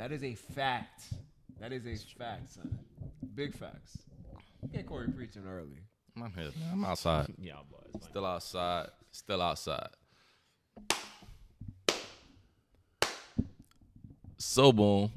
That is a fact. That is a fact, son. Big facts. Get Corey preaching early. I'm here. I'm outside. Y'all boys. Still outside. Still outside. So boom.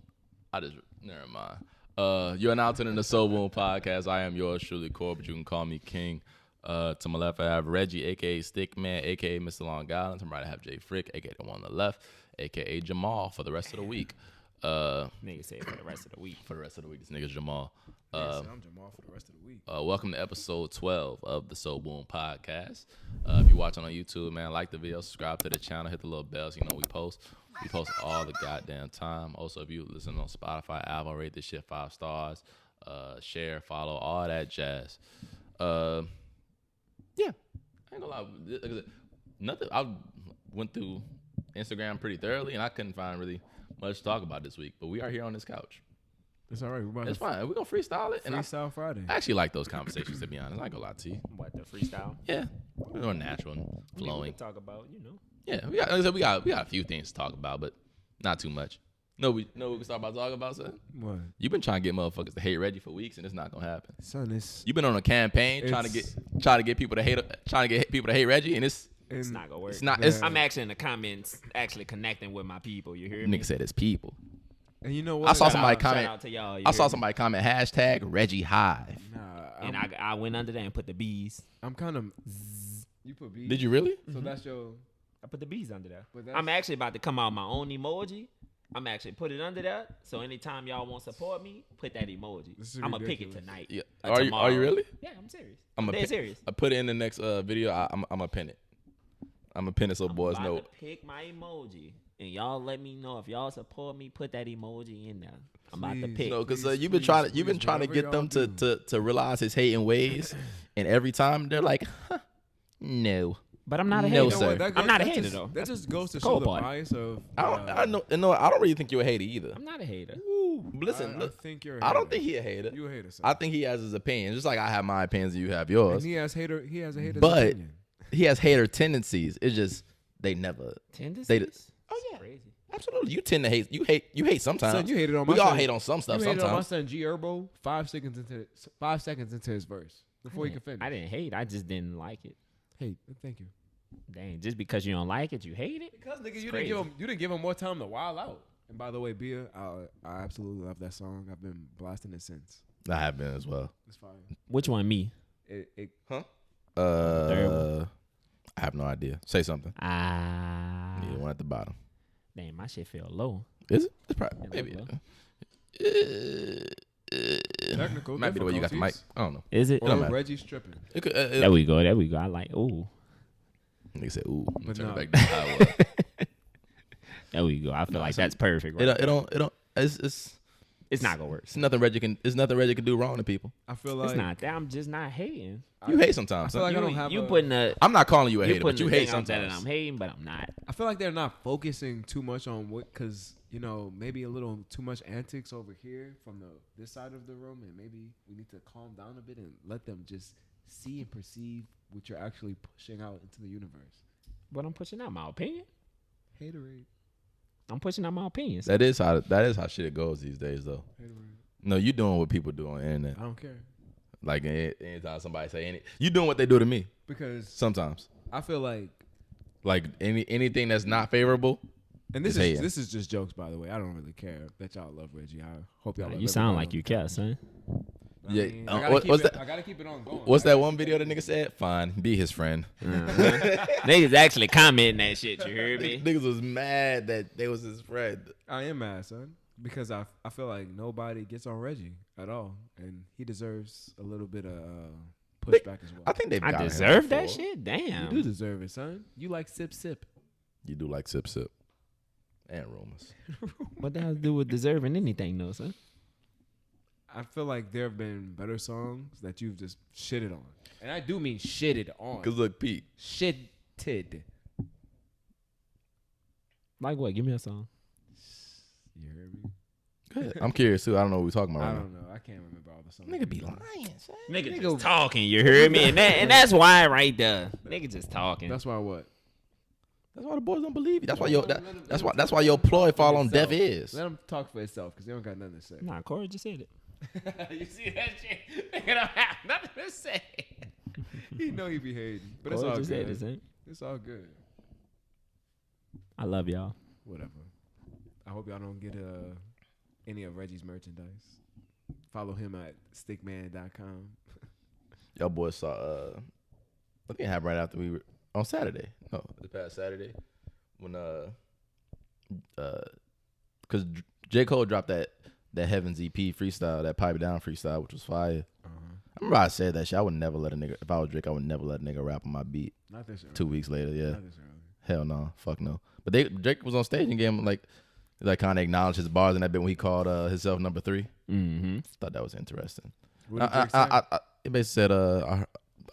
Never mind. You're now tuning in the So Boom podcast. I am yours truly, Core, but you can call me King. To my left, I have Reggie, a.k.a. Stickman, a.k.a. Mr. Long Island. To my right, I have Jay Frick, a.k.a. the one on the left, a.k.a. Jamal for the rest of the week. Nigga say for the rest of the week. For the rest of the week, this nigga's Jamal. I'm Jamal for the rest of the week. Welcome to episode 12 of the So Boom podcast. If you're watching on YouTube, man, like the video, subscribe to the channel, hit the little bells. You know we post all the goddamn time. Also, if you listen on Spotify, Apple, rate this shit 5 stars. Share, follow, all that jazz. Yeah, I ain't gonna lie. Nothing. I went through Instagram pretty thoroughly, and I couldn't find really much to talk about this week. But we are here on this couch. It's all right. It's fine. We're gonna freestyle it. Freestyle Friday. I actually like those conversations, to be honest. I ain't gonna lie to you. What, the freestyle? Yeah, more natural and flowing. We can talk about, Yeah, we got. Like I said, we got a few things to talk about, but not too much. We can start by talking about, son. What? You've been trying to get motherfuckers to hate Reggie for weeks, and it's not gonna happen. Son, you've been on a campaign trying to get people to hate Reggie, and it's not gonna work. It's not. I'm actually in the comments, actually connecting with my people. You hear me? Nigga said it's people. And you know what? I saw somebody comment. Shout out to y'all. I saw somebody comment hashtag Reggie Hive. And I went under there and put the bees. I'm kind of. You put bees. Did you really? So that's your. I put the bees under there. I'm actually about to come out my own emoji. I'm actually put it under that. So anytime y'all want to support me, put that emoji. I'm gonna pick it tonight. Yeah. Are you really? Yeah, I'm serious. I'm dead serious. I put it in the next video. I'm gonna pin it. I'm gonna pin it so boys know. I'm about to pick my emoji, and y'all let me know if y'all support me. Put that emoji in there. I'm about to pick. No, because you've been trying to get them to realize his hating ways, and every time they're like, no. But I'm not a hater. No, sir. I'm not a hater, though. That just goes to show the bias of. I don't really think you're a hater either. I'm not a hater. Listen, I think you're a hater. I don't think he's a hater. You a hater, son. I think he has his opinion, just like I have my opinions and you have yours. And he has a hater's but opinion. he has hater tendencies. It's just they never. Tendencies? Oh yeah, crazy. Absolutely. You tend to hate. You hate sometimes. Son, you hated on my We all hate on some stuff you sometimes. hated on my son G Herbo 5 seconds into his verse before he could finish. I didn't hate. I just didn't like it. Hey, thank you. Dang, just because you don't like it, you hate it? Because nigga, you didn't give him more time to wild out. And by the way, Bia, I absolutely love that song. I've been blasting it since. I have been as well. It's fine. Which one, me? Huh? Third one. I have no idea. Say something. Yeah, one at the bottom. Damn, my shit feel low. Is it? It's probably maybe. Technical might be the way you got the mic. I don't know. Is it? Or Reggie's tripping. There we go. I like. Ooh. Nigga said, "Ooh." But Turn no. it back to how it was. There we go. I feel like that's perfect. Right? It don't. It's not gonna work. It's nothing Reggie can do wrong to people. I feel like It's not that. I'm just not hating. You hate sometimes. I feel like I don't have you putting a. I'm not calling you a You hater, but putting you the hate thing out there sometimes. that I'm hating, but I'm not. I feel like they're not focusing too much on what, because maybe a little too much antics over here from this side of the room, and maybe we need to calm down a bit and let them just see and perceive what you're actually pushing out into the universe. But I'm pushing out my opinion. Haterade. I'm pushing out my opinions. That is how shit goes these days, though. Haterade. No, you doing what people do on the internet. I don't care. Like anytime somebody say anything, you doing what they do to me. Because Sometimes, I feel like anything that's not favorable. and this is just jokes, by the way. I don't really care that y'all love Reggie. I hope y'all love You sound everybody like you care, son. Yeah. I gotta keep it on going. What's that one video that nigga said? Fine, be his friend. Niggas actually commenting that shit. You heard me? Niggas was mad that they was his friend. I am mad, son, because I feel like nobody gets on Reggie at all, and he deserves a little bit of pushback as well. I think they've I got deserve him that before. shit. Damn. You do deserve it, son. You like sip sip. You do like sip sip and rumors. What the hell to do with deserving anything, though, son? I feel like there have been better songs that you've just shitted on, and I do mean shitted on. Cause look, Pete. Shitted. Like what? Give me a song. You heard me? Good. I'm curious too. I don't know what we're talking about. I right don't know. I can't remember all the songs. Nigga be lying, son. Nigga just talking. You heard me? And that's why right there. Nigga just talking. That's why what? That's why the boys don't believe you. That's why that's why your ploy fall on deaf ears. Let him talk for himself because they don't got nothing to say. Nah, Corey just said it. You see that shit? They don't have nothing to say. He know he be hating, but it's all good. It's all good. I love y'all. Whatever. I hope y'all don't get any of Reggie's merchandise. Follow him at stickman.com. Y'all boys saw I think it happened right after we were on Saturday. No, this past Saturday when because J.Cole dropped that Heaven's EP freestyle, that Pipe Down freestyle, which was fire. I remember I said that shit. I would never let a nigga, if I was Drake, I would never let a nigga rap on my beat. Not this early. 2 weeks later, yeah. Not this early. Hell no. Fuck no. But Drake was on stage and gave him like kind of acknowledged his bars in that bit when he called himself number 3. Mm-hmm. Thought that was interesting. What did Drake say? It basically said,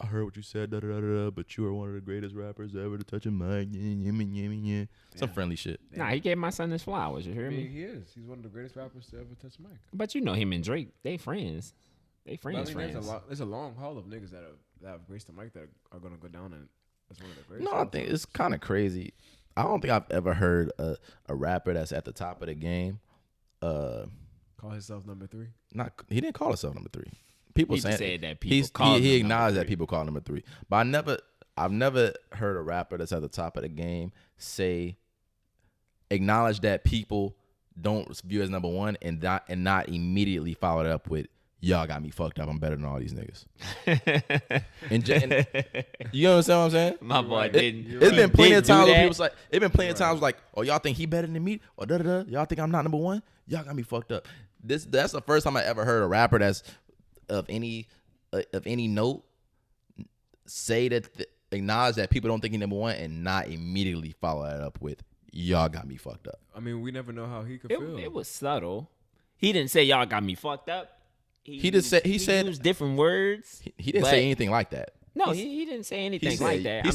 I heard what you said, but you are one of the greatest rappers ever to touch a mic. Yeah. Some friendly shit. Nah, he gave my son his flowers. You hear me? He is. He's one of the greatest rappers to ever touch a mic. But you know him and Drake, they friends. They friends. There's a long haul of niggas that have graced the mic that are gonna go down as one of the greatest. No, I think it's kind of crazy. I don't think I've ever heard a rapper that's at the top of the game call himself number 3. He didn't call himself number 3. People he saying said that people he acknowledged that people call him number 3. But I've never heard a rapper that's at the top of the game acknowledge that people don't view as number 1 and not immediately follow it up with, y'all got me fucked up. I'm better than all these niggas. and you understand what I'm saying? My boy didn't. It's been plenty of times where people's like, it's been plenty of times like, oh, y'all think he better than me? Or da-da-da. Y'all think I'm not number 1? Y'all got me fucked up. That's the first time I ever heard a rapper that's of any note say that, acknowledge that people don't think he's number 1 and not immediately follow that up with, y'all got me fucked up. I mean, we never know how he could feel. It was subtle. He didn't say y'all got me fucked up. He said used different words. He didn't say anything like that. No, he didn't say anything like that. He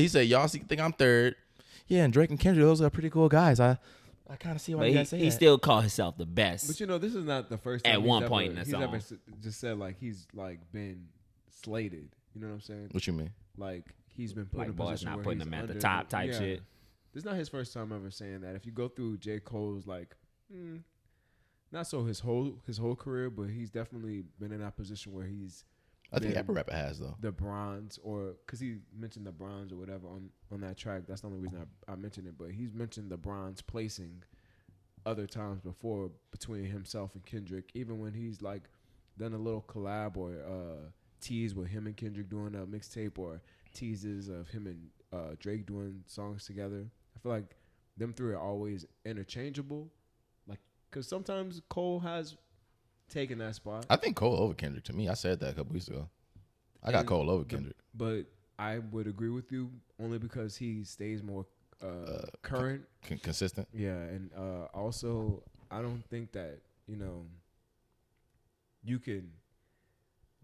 said y'all think I'm 3rd. Yeah, and Drake and Kendrick, those are pretty cool guys. I kind of see why you guys say that. He still called himself the best. But you know, this is not the first time at one point in the song. He's ever just said like he's like been slated. You know what I'm saying? What you mean? Like he's been put like in a position not where putting he's him at the under top type shit. This is not his first time ever saying that. If you go through J. Cole's like, not so his whole career, but he's definitely been in that position where he's. I think every rapper has though. The bronze, or because he mentioned the bronze or whatever on that track. That's the only reason I mentioned it. But he's mentioned the bronze placing other times before between himself and Kendrick. Even when he's like done a little collab or tease with him and Kendrick doing a mixtape, or teases of him and Drake doing songs together. I feel like them 3 are always interchangeable. Like, because sometimes Cole has taken that spot. I think Cole over Kendrick to me. I said that a couple weeks ago. I got Cole over Kendrick. But I would agree with you only because he stays more current. Consistent. Yeah, and also I don't think that,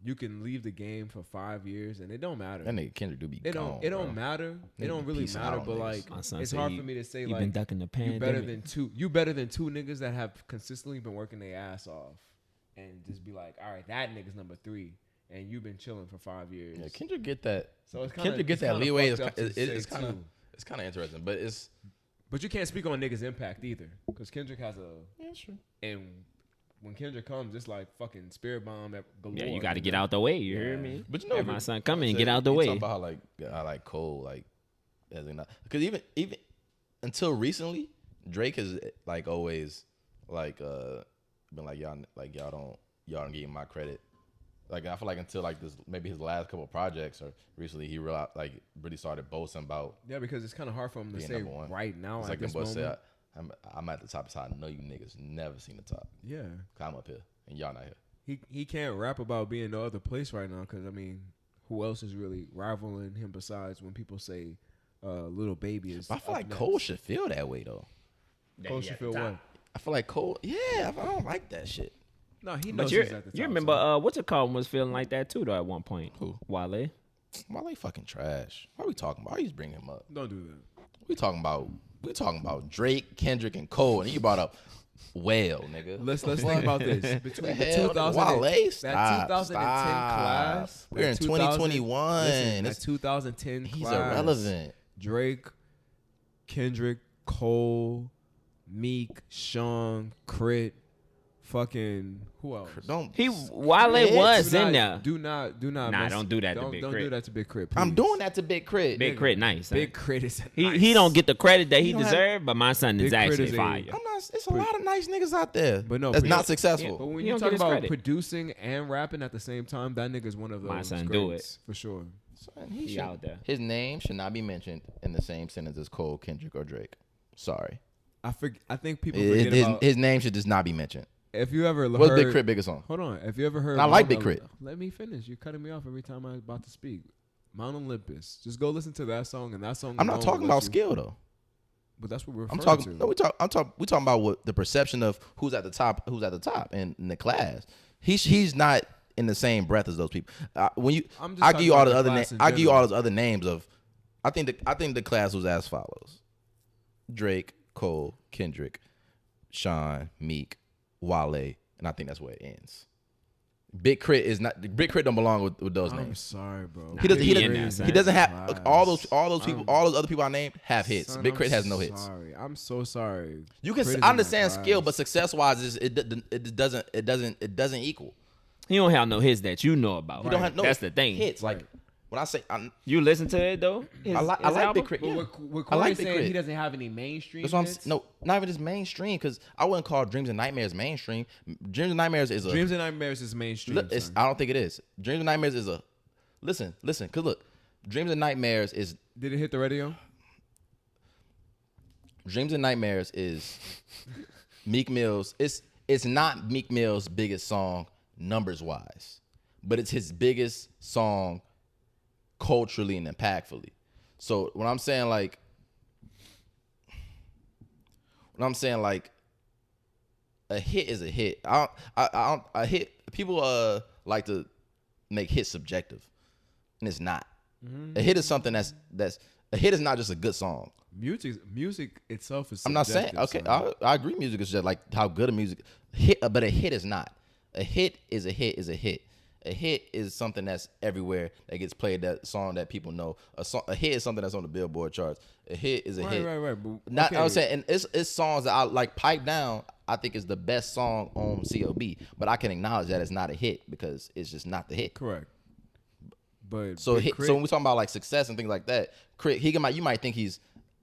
you can leave the game for 5 years and it don't matter. That nigga Kendrick do be gone. It don't matter. It don't really matter. But like, it's hard for me to say like been ducking the pandemic. You better than 2 niggas that have consistently been working their ass off, and just be like, all right, that nigga's number 3, and you've been chilling for 5 years. Yeah, Kendrick get that. So it's Kendrick gets that leeway. It's kind of interesting, but it's. But you can't speak on niggas' impact either, because Kendrick has sure. And when Kendrick comes, it's like fucking spirit bomb galore. Yeah, you got to get out the way. You hear me? But you know, my son, come in and get out the way. Talk about how like Cole, like, because even until recently, Drake has like always like been like y'all don't give him my credit. Like I feel like until like this, maybe his last couple of projects or recently, he really started boasting about. Yeah, because it's kind of hard for him to say right now. It's at like this moment. Say, I'm at the top, so I know you niggas never seen the top. Yeah, I'm up here and y'all not here. He can't rap about being no other place right now, because I mean, who else is really rivaling him besides when people say Lil Baby is. But I feel like next. Cole should feel that way though. Cole should feel what? I feel like Cole. Yeah, I don't like that shit. No, he knows he's at the top. You remember what's it called was feeling like that too though at one point. Who? Wale. Wale fucking trash. Why are we talking about? Why you just bring him up? Don't do that. We talking about Drake, Kendrick, and Cole, and you brought up Whale, nigga. Let's think about this. Between the 2010 class, we're in 2021. That 2010 he's class, irrelevant. Drake, Kendrick, Cole, Meek, Sean, Crit, fucking who else? Wale was in there. Do not. Nah, don't do that to Big Crit. Don't do that to Big Crit. Please. I'm doing that to Big Crit. Big Crit, nice. Big Crit is he don't get the credit that he deserves, but my son is actually fire. It's a lot of nice niggas out there, but no, that's not successful. Yeah, but when you talk about producing and rapping at the same time, that nigga's one of those. My son greats, do it for sure. Son, he out there. His name should not be mentioned in the same sentence as Cole, Kendrick, or Drake. Sorry. I think people forget about his name should just not be mentioned. If you ever heard, what's Big Crit biggest song? Hold on. If you ever heard, I like Big Crit. Let me finish. You're cutting me off every time I'm about to speak. Mount Olympus. Just go listen to that song, and that song. I'm not talking about skill though. But that's what we're. I'm talking. No, we talking about what the perception of who's at the top in the class. He's not in the same breath as those people. When you, I give you all the other I give you all those other names of. I think the class was as follows: Drake, Cole, Kendrick, Sean, Meek, Wale, and I think that's where it ends. Big Crit don't belong with those names. I'm sorry, bro. He doesn't have all those people, all those other people I named have hits. Big Crit has no hits. I'm so sorry. You can understand skill, but success wise, it doesn't equal. He don't have no hits that you know about. He don't have no That's the thing. Hits like when I say you listen to it though. I like Big Crit. Yeah. I like Big Crit. He doesn't have any mainstream. That's what hits? No, not even just mainstream. Because I wouldn't call Dreams and Nightmares mainstream. Dreams and Nightmares is mainstream. I don't think it is. Dreams and Nightmares is a listen. Cause look, Dreams and Nightmares is. Did it hit the radio? Dreams and Nightmares is Meek Mill's. It's not Meek Mill's biggest song numbers wise, but it's his biggest song culturally and impactfully. So when I'm saying like a hit is a hit. A hit. People like to make hits subjective, and it's not. Mm-hmm. A hit is something that's a hit is not just a good song. Music itself is. I'm not saying okay. I agree. Music is just like how good a music hit, but a hit is not. A hit is a hit is a hit. A hit is something that's everywhere that gets played. That song that people know. A hit is something that's on the Billboard charts. A hit is a hit. Right. But, I was saying, and it's songs that I like. Pipe Down, I think is the best song on CLB, but I can acknowledge that it's not a hit because it's just not the hit. Correct. But so when we talking about like success and things like that, Crit, you might think he's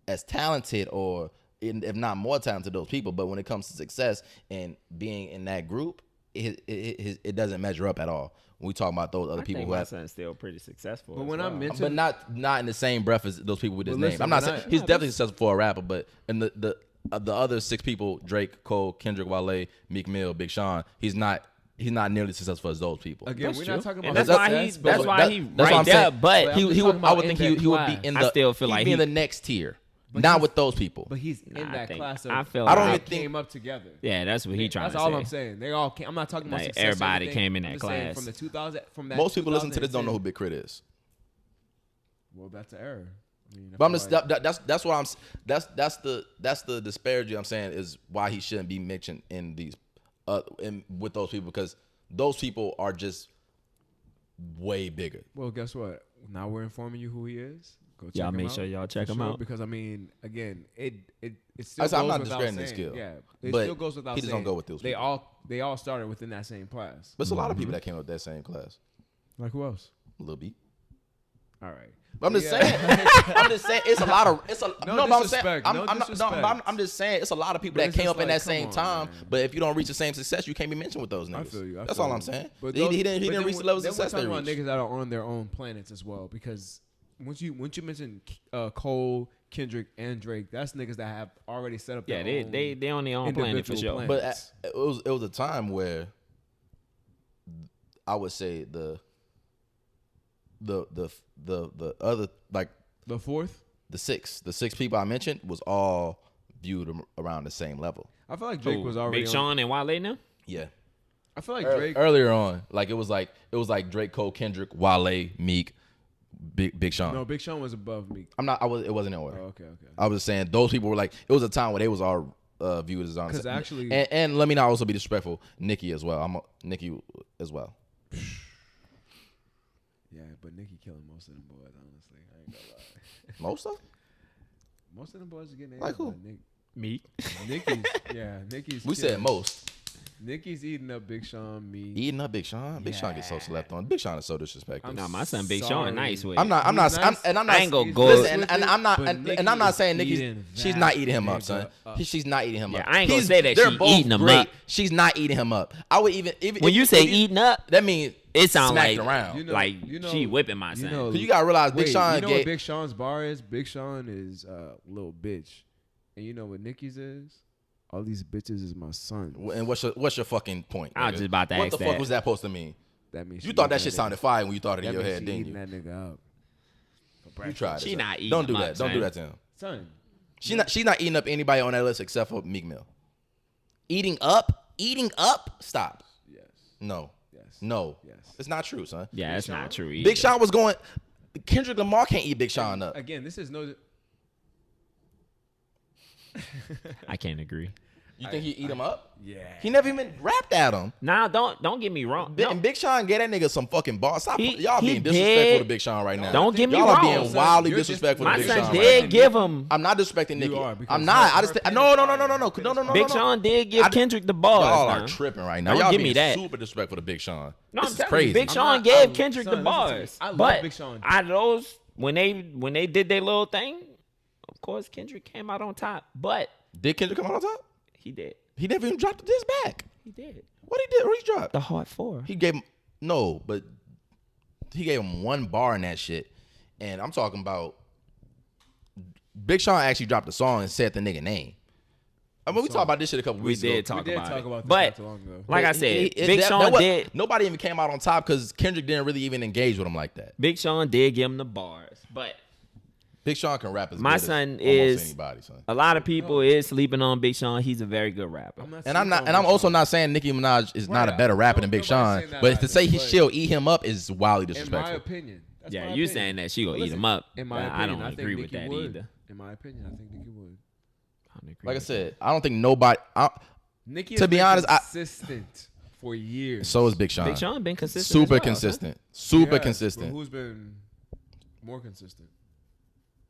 as talented or if not more talented those people, but when it comes to success and being in that group, it doesn't measure up at all. When we talk about those other people who have, son's still pretty successful. But when I mentioned, but not in the same breath as those people with his name. I'm not saying he's definitely successful for a rapper, but in the other 6 people, Drake, Cole, Kendrick, Wale, Meek Mill, Big Sean, he's not nearly successful as those people. Again, we're not talking about that's why he right there. But I would think he would be in the. I still feel like he'd be in the next tier. Not with those people. But he's in that class of. I feel I don't even think came up together. Yeah, that's what he trying to say. That's all I'm saying. They all came. I'm not talking about success. Everybody came in that class. From the 2000. From that. Most people listen to this don't know who Big Crit is. Well, that's an error. I mean, but I'm just that's why that's the disparity I'm saying is why he shouldn't be mentioned in these with those people because those people are just way bigger. Well, guess what? Now we're informing you who he is. Go check y'all make sure y'all check him out because I mean, again, it still. I'm not discrediting his skill. Yeah, it still goes without saying. He just don't go with those. They all started within that same class. But it's a lot of people that came up with that same class. Like who else? Lil B. All right. But I'm just saying. I'm just saying it's a lot of. I'm just saying it's a lot of people that came up in that same time. Man. But if you don't reach the same success, you can't be mentioned with those niggas. I feel you. That's all I'm saying. But he didn't reach the level of success. We're talking about niggas that are on their own planets as well because. Once you mention Cole, Kendrick, and Drake, that's niggas that have already set up. Yeah, they on their own planet for sure. But it was a time where I would say the other like the fourth, the six people I mentioned was all viewed around the same level. I feel like Drake was already Big Sean and Wale now. Yeah, I feel like Drake earlier on, like it was like Drake, Cole, Kendrick, Wale, Meek. Big Sean. No, Big Sean was above me. It wasn't in order. Oh, okay. I was saying those people were like. It was a time where they was all viewed as on. Because actually, and let me not also be disrespectful. Nicki as well. Nicki as well. Yeah, but Nicki killing most of them boys. Honestly, I ain't gonna lie. Most of them? Most of them boys are getting like who? Me. Nicki's. We said most. Nicki's eating up Big Sean meat. Eating up Big Sean. Big Sean gets so slept on. Big Sean is so disrespectful. No, my son Big Sean nice with. I'm not. I ain't gonna go. Listen, and I'm not saying Nicki's. She's not eating him up, son. She's not eating him up. I ain't gonna say that she's eating him up. She's not eating him up. I would even when you say eating up, that means it sounds like around. She whipping my son. Cause you gotta realize Big Sean. You know what Big Sean's bar is? Big Sean is a little bitch, and you know what Nicki's is? All these bitches is my son. And what's your fucking point? I was just about to ask that. What the fuck was that supposed to mean? That means you thought that shit sounded fire when you thought it in your head, didn't you? That nigga up. You tried it. She not eating. Don't do that. Don't do that to him. Son. She's not eating up anybody on that list except for Meek Mill. Eating up? Stop. Yes. No. Yes. No. Yes. It's not true, son. Yeah, it's not true either. Big Sean was going. Kendrick Lamar can't eat Big Sean up. Again, this is no. I can't agree. You think he eat him up? Yeah. He never even rapped at him. Nah, don't get me wrong. And Big Sean gave that nigga some fucking bars. Stop. Y'all he being disrespectful to Big Sean right now. Don't get me y'all wrong. Y'all are being wildly disrespectful to Big Sean. My son right did now. give him. I'm not disrespecting Nicki. You are, I'm not. I just no. Big Sean did give Kendrick the bars. Y'all now. are tripping right now. Don't Y'all give being me that. super disrespectful to Big Sean. No, this I'm is telling crazy. you, Big Sean gave Kendrick the bars. I love but Big Sean. out of those, when they did their little thing, of course Kendrick came out on top. But Did Kendrick come out on top? he did. He never even dropped this back. He did. What he did? What he dropped? The Hard 4. He gave him but he gave him one bar in that shit. And I'm talking about Big Sean actually dropped a song and said the nigga name. I mean, we talked about this shit a couple weeks ago. We did talk about this but not too long ago. like I said, Big Sean did. Nobody even came out on top because Kendrick didn't really even engage with him like that. Big Sean did give him the bars, but Big Sean can rap as my good son as is almost anybody, son. A lot of people is sleeping on Big Sean. He's a very good rapper. I'm also not saying Nicki Minaj is not a better rapper than Big Sean, but to say she'll eat him up is wildly disrespectful. In my opinion. Yeah, you saying that she gonna eat him up. In my opinion, I don't agree with that either. In my opinion, I think Nicki would. Like I said, I don't think nobody. Nicki to be honest, consistent for years. So is Big Sean. Big Sean been consistent. Super consistent. Super consistent. But who's been more consistent?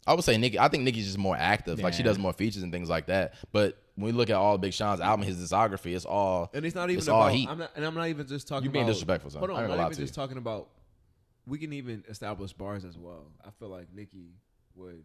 I would say Nicki. I think Nicki's just more active. Yeah. Like she does more features and things like that. But when we look at all Big Sean's album, his discography, it's all. And it's not even all about. heat. I'm not even just talking. You being about, disrespectful, son. Hold on, I'm not even just talking about. We can even establish bars as well. I feel like Nicki would.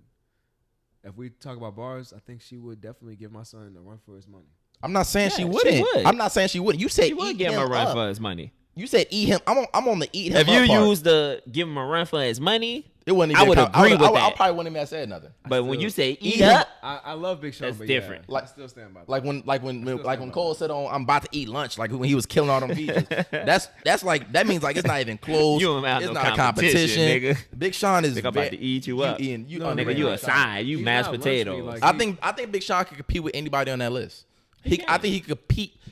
If we talk about bars, I think she would definitely give my son a run for his money. I'm not saying she wouldn't. I'm not saying she wouldn't. You said she would give him a run for his money. You said eat him. I'm on the eat him. If you use the give him a run for his money, it wouldn't. I would agree with that. I probably wouldn't even have said nothing. But when you say eat up, I love Big Sean. That's different. Yeah, I still stand by that. Like when Cole said on I'm about to eat lunch, like when he was killing all them features. that's like that means like it's not even close. You don't have it's no not a competition. Nigga. Big Sean is about to eat you up. Nigga, you a side. You mashed potatoes. I think Big Sean could compete with anybody on that list. I think he could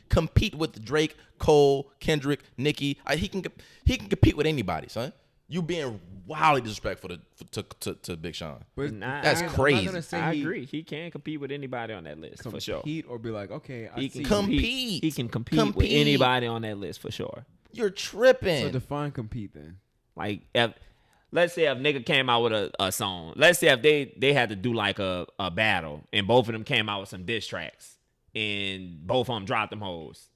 compete with Drake, Cole, Kendrick, Nicki. He can compete with anybody, son. You being wildly disrespectful to Big Sean. But that's crazy. I agree. He can compete with anybody on that list for sure. Compete or be like, okay, he can compete. He can compete with anybody on that list for sure. You're tripping. So define compete then. Like let's say if nigga came out with a song. Let's say if they had to do like a battle and both of them came out with some diss tracks and both of them dropped them hoes.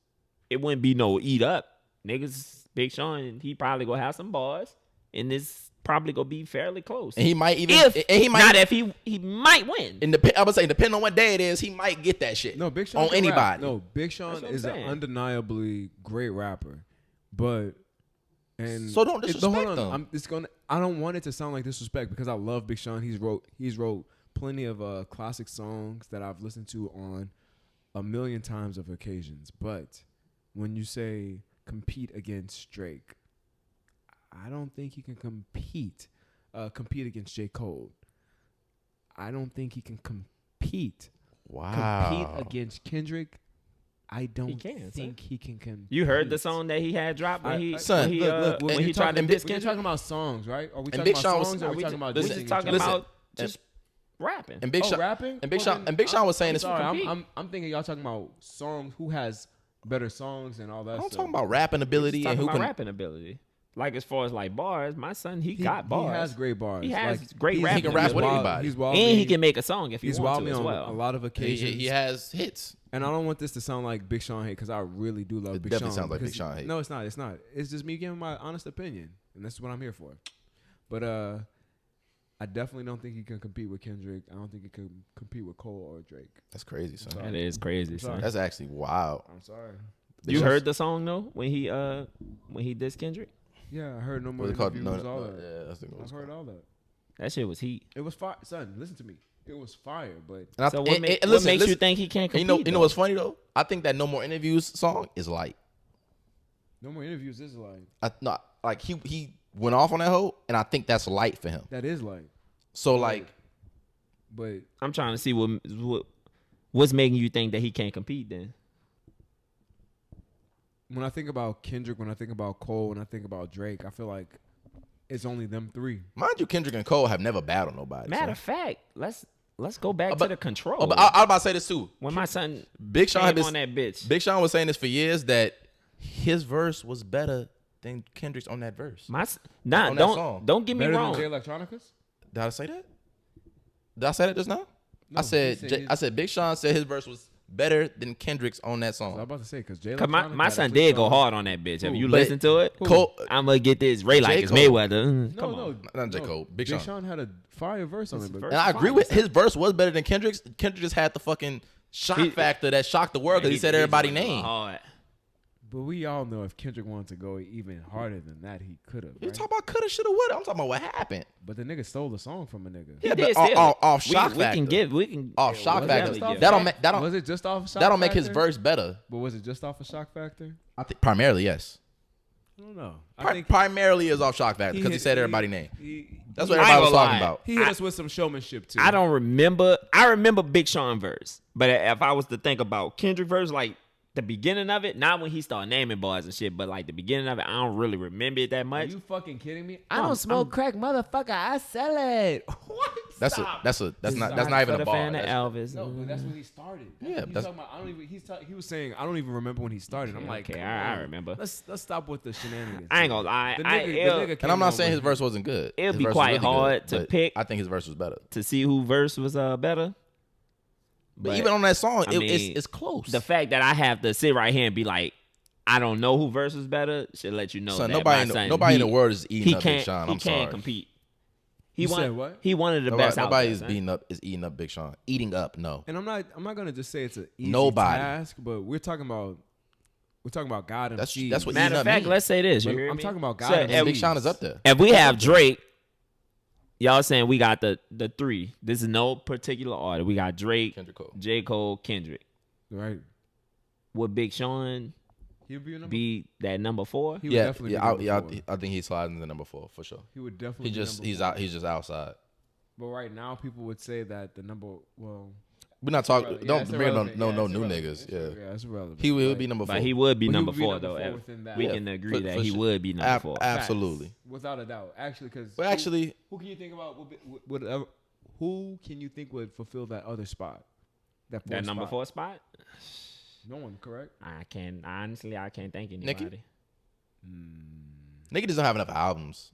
It wouldn't be no eat up. Niggas, Big Sean, he probably gonna have some bars. And this probably gonna be fairly close. And he might even he might win. And I would say depending on what day it is, he might get that shit. No, Big Sean on anybody. Rap. No, Big Sean is an undeniably great rapper. But so don't disrespect him. I don't want it to sound like disrespect because I love Big Sean. He's wrote plenty of classic songs that I've listened to on a million times of occasions. But when you say compete against Drake, I don't think he can compete against J.Cole. I don't think he can compete. Wow. Compete against Kendrick. I don't think he can compete. You heard the song that he had dropped when he tried to diss Kendrick? We're talking about songs, right? Are we talking about songs or are we talking about dissing? We're talking about just rapping. And Big Sean, rapping? And Big Sean was saying this. I'm thinking y'all talking about songs. Who has better songs and all that? I'm talking about rapping ability and who can rapping ability. like as far as like bars, my son he got bars. He has great bars. He has Like, great he's- rap. He can rap with anybody. He's wild and me. he can make a song if he He's wants wild to me as on well. a lot of occasions. He has hits. And I don't want this to sound like Big Sean hate because I really do love It Big definitely Sean. sounds like Big because- Sean hate. No, it's not. It's not. It's just me giving my honest opinion, and that's what I'm here for. But I definitely don't think he can compete with Kendrick. I don't think he can compete with Cole or Drake. That's crazy, son. sorry. That is crazy, sorry. son. That's actually wild. I'm sorry. You heard the song though when he dissed Kendrick? Yeah, I heard no more What's it called? interviews, No, all no, that. yeah, that's the one. I've heard all that. That shit was heat. It was fire, son. Listen to me. It was fire, but So what makes you think he can't compete? You know what's funny though? I think that No More Interviews song is light. no more interviews is like Like he went off on that hoe, and I think that's light for him. that is like, So like, but I'm trying to see what's making you think that he can't compete then. when I think about Kendrick, when I think about Cole, when I think about Drake, I feel like it's only them three. mind you, Kendrick and Cole have never battled nobody. Matter son. of fact, let's go back but- to the control. Oh, but I was about to say this too. when my son Big Sean had came been on that bitch. Big Sean was saying this for years that his verse was better than Kendrick's on that verse. on that song. don't get me Better wrong. than Jay Electronicas? Did I say that? Did I say that just now? No, I said he said I said Big Sean said his verse was better than Kendrick's on that I was song. about to say because Jay Cause my Electronica son got a did go freestyle. hard on that bitch. Have you But listened to it? Cole, I'm gonna get this Ray like it's J. Cole. Mayweather. No, Come no, on. not J. Cole, Big Sean. Sean had a fire verse on it, but verse. And I agree with his verse was better than Kendrick's. Kendrick just had the fucking shock He- factor that shocked the world because he said everybody's name. Hard. But we all know if Kendrick wanted to go even harder than that, he could have. You Right? talking about coulda, shoulda, woulda? I'm talking about what happened. But the nigga stole the song from a nigga. Yeah, He did but steal off it. shock we factor. can Off shock we'll factor. definitely give That it. don't make that Was don't it just off of shock that don't make his factor? verse better. But was it just off of shock factor? I think primarily yes. I don't know. I think Primarily is off shock factor because he hit- said everybody's name. That's he- what I ain't everybody was gonna talking lie. about. He hit us with some showmanship too. I don't remember. I remember Big Sean verse, but if I was to think about Kendrick verse, like the beginning of it, not when he started naming bars and shit, but like the beginning of it, I don't really remember it that Are much. you fucking kidding me? I No, don't I'm- smoke crack, motherfucker. I sell it. What? That's Stop. that's not For even a the bar. fan of That's- Elvis. No, but that's when he started. Yeah, He's that's- talking about, I don't even. He was saying I don't even remember when he started. I'm like, okay, come I on. remember. Let's stop with the shenanigans. I ain't gonna lie. The I- nigga- the it'll- nigga And came I'm not over saying his here. verse wasn't good. It'll His be verse was quite really hard good, to but pick. I think his verse was better. to see who verse was better. But even on that song, I mean, it's close. The fact that I have to sit right here and be like, I don't know who verse was better should let you know Son, that nobody my in the- son, nobody in he- the world is eating he up Big can't, Sean. He I'm can't sorry. compete. He You won, said what? He one of the best out Nobody there, is son. eating up Big Sean. Eating up, no. And I'm not gonna just say it's an easy Nobody. task, but we're talking about God and That's cheese. what Matter eating of up fact, means. let's say this. You But hear I'm me? talking about God So and if, Big Sean is up there. if we have Drake, y'all saying we got the three. This is no particular order. We got Drake, Kendrick Cole. J. Cole, Kendrick. right. Would Big Sean He'll be a number. be that number 4? He would Yeah, definitely yeah, be number 4. I think he slides into number 4 for sure. He would definitely. He's just outside. But right now, people would say that the number. Well, We're not talking. yeah, Don't it's bring irrelevant. no Yeah, new it's irrelevant. niggas. It's Yeah, yeah, it's irrelevant. he would Like, be number 4. But he would be But he number would be 4 number though. four within that. We Yeah, can agree for- that for he sure. would be number 4. Absolutely. without a doubt. Actually, because Well, actually, who can you think about? Who can you think would fulfill that other spot? That Number spot? 4 spot? No one, correct? I can't think anybody. Nicki? Nicki doesn't have enough albums.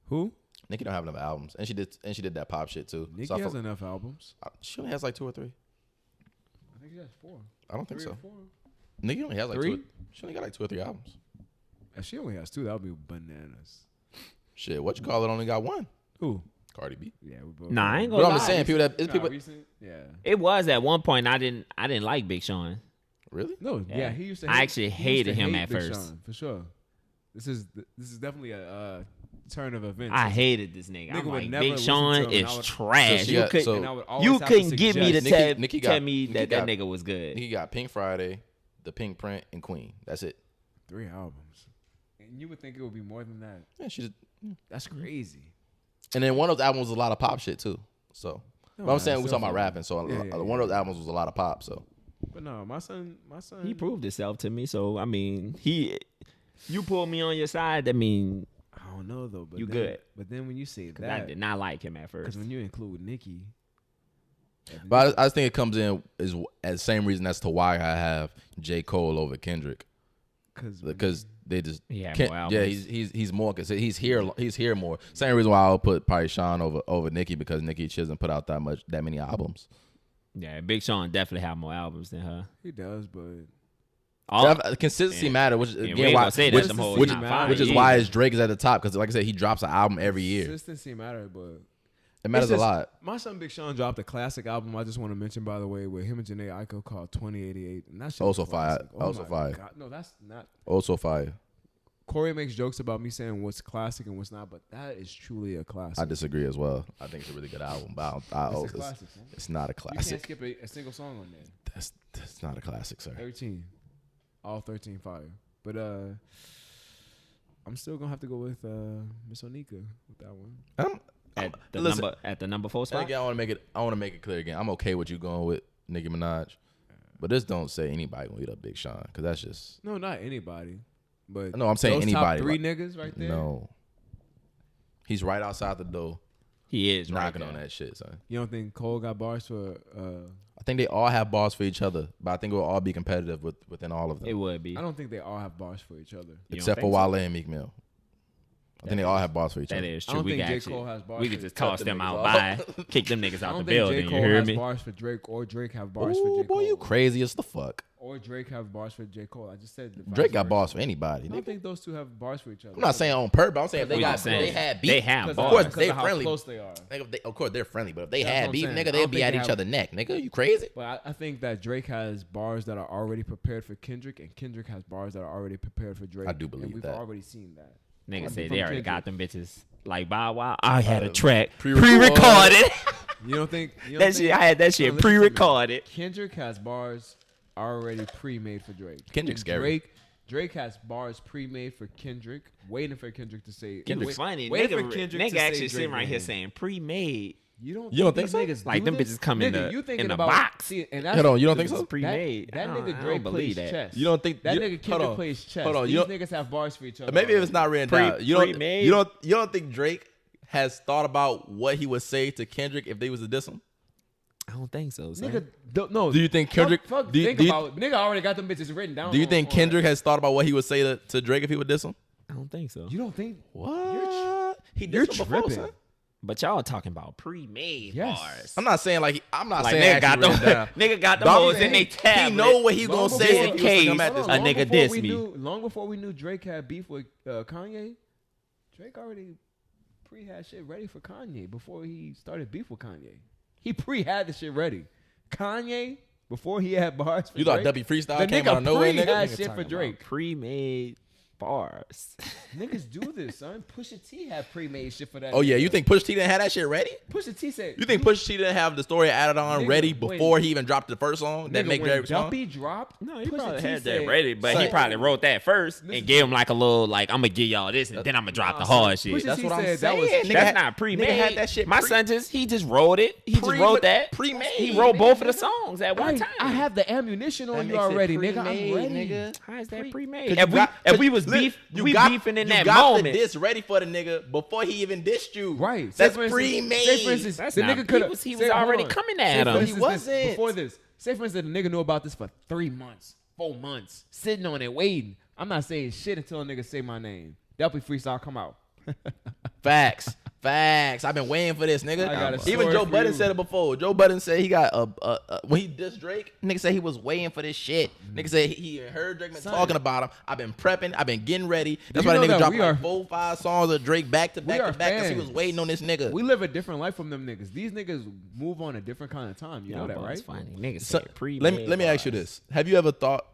Who? Nicki don't have enough albums, and she did that pop shit too. Nicki So I has feel- enough albums. She only has like 2 or 3. I think she has 4. I don't think 3 so. or 4. Nicki only has like 3? 2. She only got like 2 or 3 albums. If she only has 2, that would be bananas. Shit, what you call it? Only got 1. Who? Cardi B. Yeah, we both. Nah, I ain't But gonna I'm lie. just saying, people that it's Nah, people. recent? Yeah. It was at one point I didn't like Big Sean. Really? No, yeah, Yeah. he used to. I actually he used to hated him hate at Big first. Sean, for sure. This is definitely a turn of events. I hated this nigga. Nigga I'm would like, never Big listen Sean to him, and is I would- trash. So she you got- could, so- And I would always you have to couldn't get me to suggest- Nicki tell got- me Nicki that got- nigga was good. Nicki got Pink Friday, The Pink Print, and Queen. That's it. 3 albums, and you would think it would be more than that. Yeah, she just. That's crazy. And then one of those albums was a lot of pop shit too. So, but I'm saying it's we're talking about definitely- rapping. So one of those albums was a lot of pop. So But no, my son. He proved himself to me. So I mean, you pulled me on your side. That mean, I don't know though. But You then, good. But then when you say 'cause I that, did not like him at because first. when you include Nicki, But I just think it comes in as the same reason as to why I have J. Cole over Kendrick. because Because they just He had can't. more Yeah, albums. he's more consistent. He's here more. Same reason why I would put probably Sean over Nicki, because Nicki doesn't put out that many albums. Yeah, Big Sean definitely have more albums than her. He does, but Consistency matter, which we again ain't why gonna say that them hoes which, not fire which is either. why his Drake is at the top, because like I said, he drops an album every year. consistency matter, but It matters it's a just- lot. My son Big Sean dropped a classic album. I just want to mention, by the way, with him and Janae Aiko called 2088, and that's Also fire. Also my fire. God. No, that's not. Also fire. Corey makes jokes about me saying what's classic and what's not, but that is truly a classic. I disagree as well. I think it's a really good album, but It's a classic. Son. it's not a You classic. can't skip a single song on there. That's not a classic, sir. 13, all 13 fire. But I'm still gonna have to go with Miss Onika with that one. At the number 4 spot. Again, I want to make it clear again. I'm okay with you going with Nicki Minaj, but this don't say anybody gonna eat up Big Sean, because that's just No, not anybody. But no. I'm saying those anybody. top 3 like, niggas right there. No, he's right outside the door, He is knocking right on there. that shit, son. You don't think Cole got bars for? I think they all have bars for each other, but I think we'll all be competitive within all of them, It would be. I don't think they all have bars for each other. You except don't for think Wale and Meek Mill. I think they all have bars for each That other. is I true. don't We think could J. actually Cole has bars. we for could just cut toss them them niggas out off. by kick them niggas I out the don't think building. J. You Cole hear has me? bars for Drake or Drake have bars for Ooh, J. Cole. boy, you crazy as the fuck. Or Drake have bars for J. Cole. I just said the Drake vice got versa. bars for anybody. I don't nigga. think those two have bars for each other. I'm not saying on purpose. I'm saying if they We got just saying they had beef. They have because bars. Of course, because they of how friendly. close they are. Of course, they're friendly, but if they That's what had I'm beef, saying. nigga, I they'd don't be think at they each have- other neck, nigga. You crazy? But I think that Drake has bars that are already prepared for Kendrick, and Kendrick has bars that are already prepared for Drake. I do believe and we've that. already seen that. Niggas From say they already Kendrick. got them bitches. Like Bow Wow, I had a track pre-recorded. pre-recorded. You don't think That shit, I had that shit No, listen to me. pre-recorded. Kendrick has bars already pre-made for Drake. Kendrick's And scary. Drake has bars pre-made for Kendrick, waiting for Kendrick to say. Kendrick's funny. Waiting Nigga, for Kendrick nigga to say actually Drake sitting right here name. saying pre-made. You don't think these so? niggas Like, do them this? bitches come in Nigga, the- you thinking in the about, box. See, and that's Hold on, you don't think so? It's pre-made. That I nigga don't Drake believe plays that. chess. You don't think that you- nigga hold Kendrick on. plays chess? Hold on, These you don't- niggas have bars for each other. Maybe if already. it's not written Pre- down. pre-made. You don't think Drake has thought about what he would say to Kendrick if they was to diss him? I don't think so. Son. Nigga, no. Do you think Kendrick? Fuck, do you, think do you- about nigga already got them bitches written down. do you on- think on Kendrick has thought about what he would say to Drake if he would diss him? I don't think so. You don't think? What? He You're dissed him before, tripping. son. But y'all talking about pre-made Yes. bars. I'm not saying I'm not Like saying nigga got actually them, written down. nigga got them Dog, hoes he- in they he tablet. know what he gonna Long say before- if he was to come at this. A nigga before diss we me. long before we knew Drake had beef with Kanye, Drake already had shit ready for Kanye before he started beef with Kanye. He had the shit ready. Kanye, before he had bars for You thought Drake, W Freestyle the came nigga out of nowhere, pre nigga? had Nigga shit talking for about Drake. pre-made bars. Niggas do this, son. Pusha T had pre-made shit for that. Oh yeah, nigga. you think Pusha T didn't have that shit ready? Pusha T said? You think Pusha T didn't have the story added on Nigga, ready when- before he even dropped the first song that Nigga, make when Drake's song? Duppy dropped? No, he Pusha probably T had said- that ready, but he Son. probably wrote that first Listen and gave him like a little like I'm gonna give y'all this and then I'm gonna drop the hard shit. Pusha That's T what I'm said saying. that was Nigga That's had- not pre-made. nigga had that shit My pre- son he just wrote it. He just Pre- wrote that. pre-made, He wrote both of the nigga. songs at one Right, time. I have the ammunition on you makes it already, nigga. I'm pre-made, ready. nigga. How is that Cause pre-made? you If got- we was look, beefing in you that got moment. the diss ready for the nigga before he even dissed you. Right. Say That's for instance- pre-made. Say for instance, That's the not- nigga could he was already coming at him. He wasn't. Before this. Say for instance, the nigga knew about this for 3 months, 4 months, sitting on it, waiting. I'm not saying shit until a nigga say my name. That'll be freestyle come out. Facts. Facts. I've been waiting for this, nigga. I got a Even story Joe for Budden you. said it before. Joe Budden said he got when he dissed Drake, nigga said he was waiting for this shit. Nigga said he heard Drake been Son. talking about him. I've been prepping. I've been getting ready. That's you why the know nigga that dropped we like are- 4-5 songs of Drake back to We back are to back because he fans. was waiting on this nigga. We live a different life from them niggas. These niggas move on a different kind of time. You know that, right? Funny. Niggas So, said pre-made let me ask you bars. this. Have you ever thought,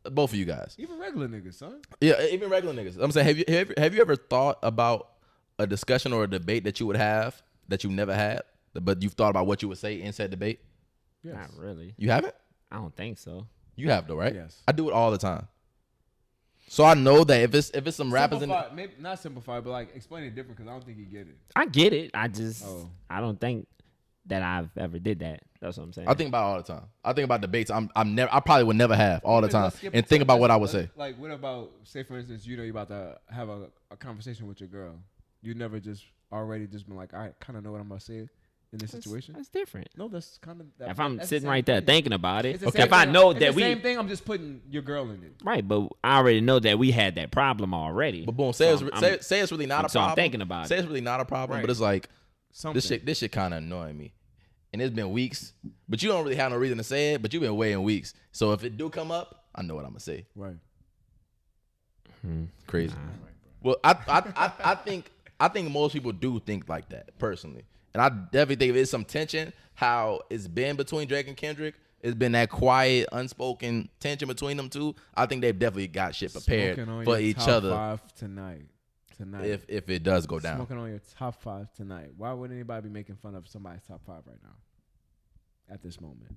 both of you guys, Even regular niggas, son. yeah, even regular niggas, I'm saying, have you ever thought about a discussion or a debate that you would have that you never had, but you've thought about what you would say in said debate? Yes. Not really. You haven't? I don't think so. You have though, right? Yes. I do it all the time. So I know that if it's some rappers in, Simplify, maybe not simplify, but like explain it different because I don't think you get it. I get it. I just Oh. I don't think that I've ever did that. That's what I'm saying. I think about it all the time. I think about debates. I probably would never have all the Let's time, skip and it. think about what I would Let's- say. Like, what about, say, for instance, you know, you're about to have a conversation with your girl. You never just already just been like, I kind of know what I'm about to say. in this situation? That's different. No, that's kind of. If I'm that's the sitting same right there thing. thinking about it, It's the okay. same If I thing. know It's that the same thing, I'm just putting your girl in it. right, but I already know that we had that problem already. But boom, So say it's really not a so problem. I'm thinking about say it. it's really not a problem, Right. but it's like Something. this shit kind of annoying me. And it's been weeks, but you don't really have no reason to say it. But you've been waiting weeks, so if it do come up, I know what I'm gonna say. Right. Crazy. Well, I think most people do think like that personally, and I definitely think there's some tension. How it's been between Drake and Kendrick, it's been that quiet, unspoken tension between them two. I think they've definitely got shit prepared Smoking on for your each top other 5 tonight. if it does go down. Smoking on your top 5 tonight. Why would anybody be making fun of somebody's top 5 right now? At this moment.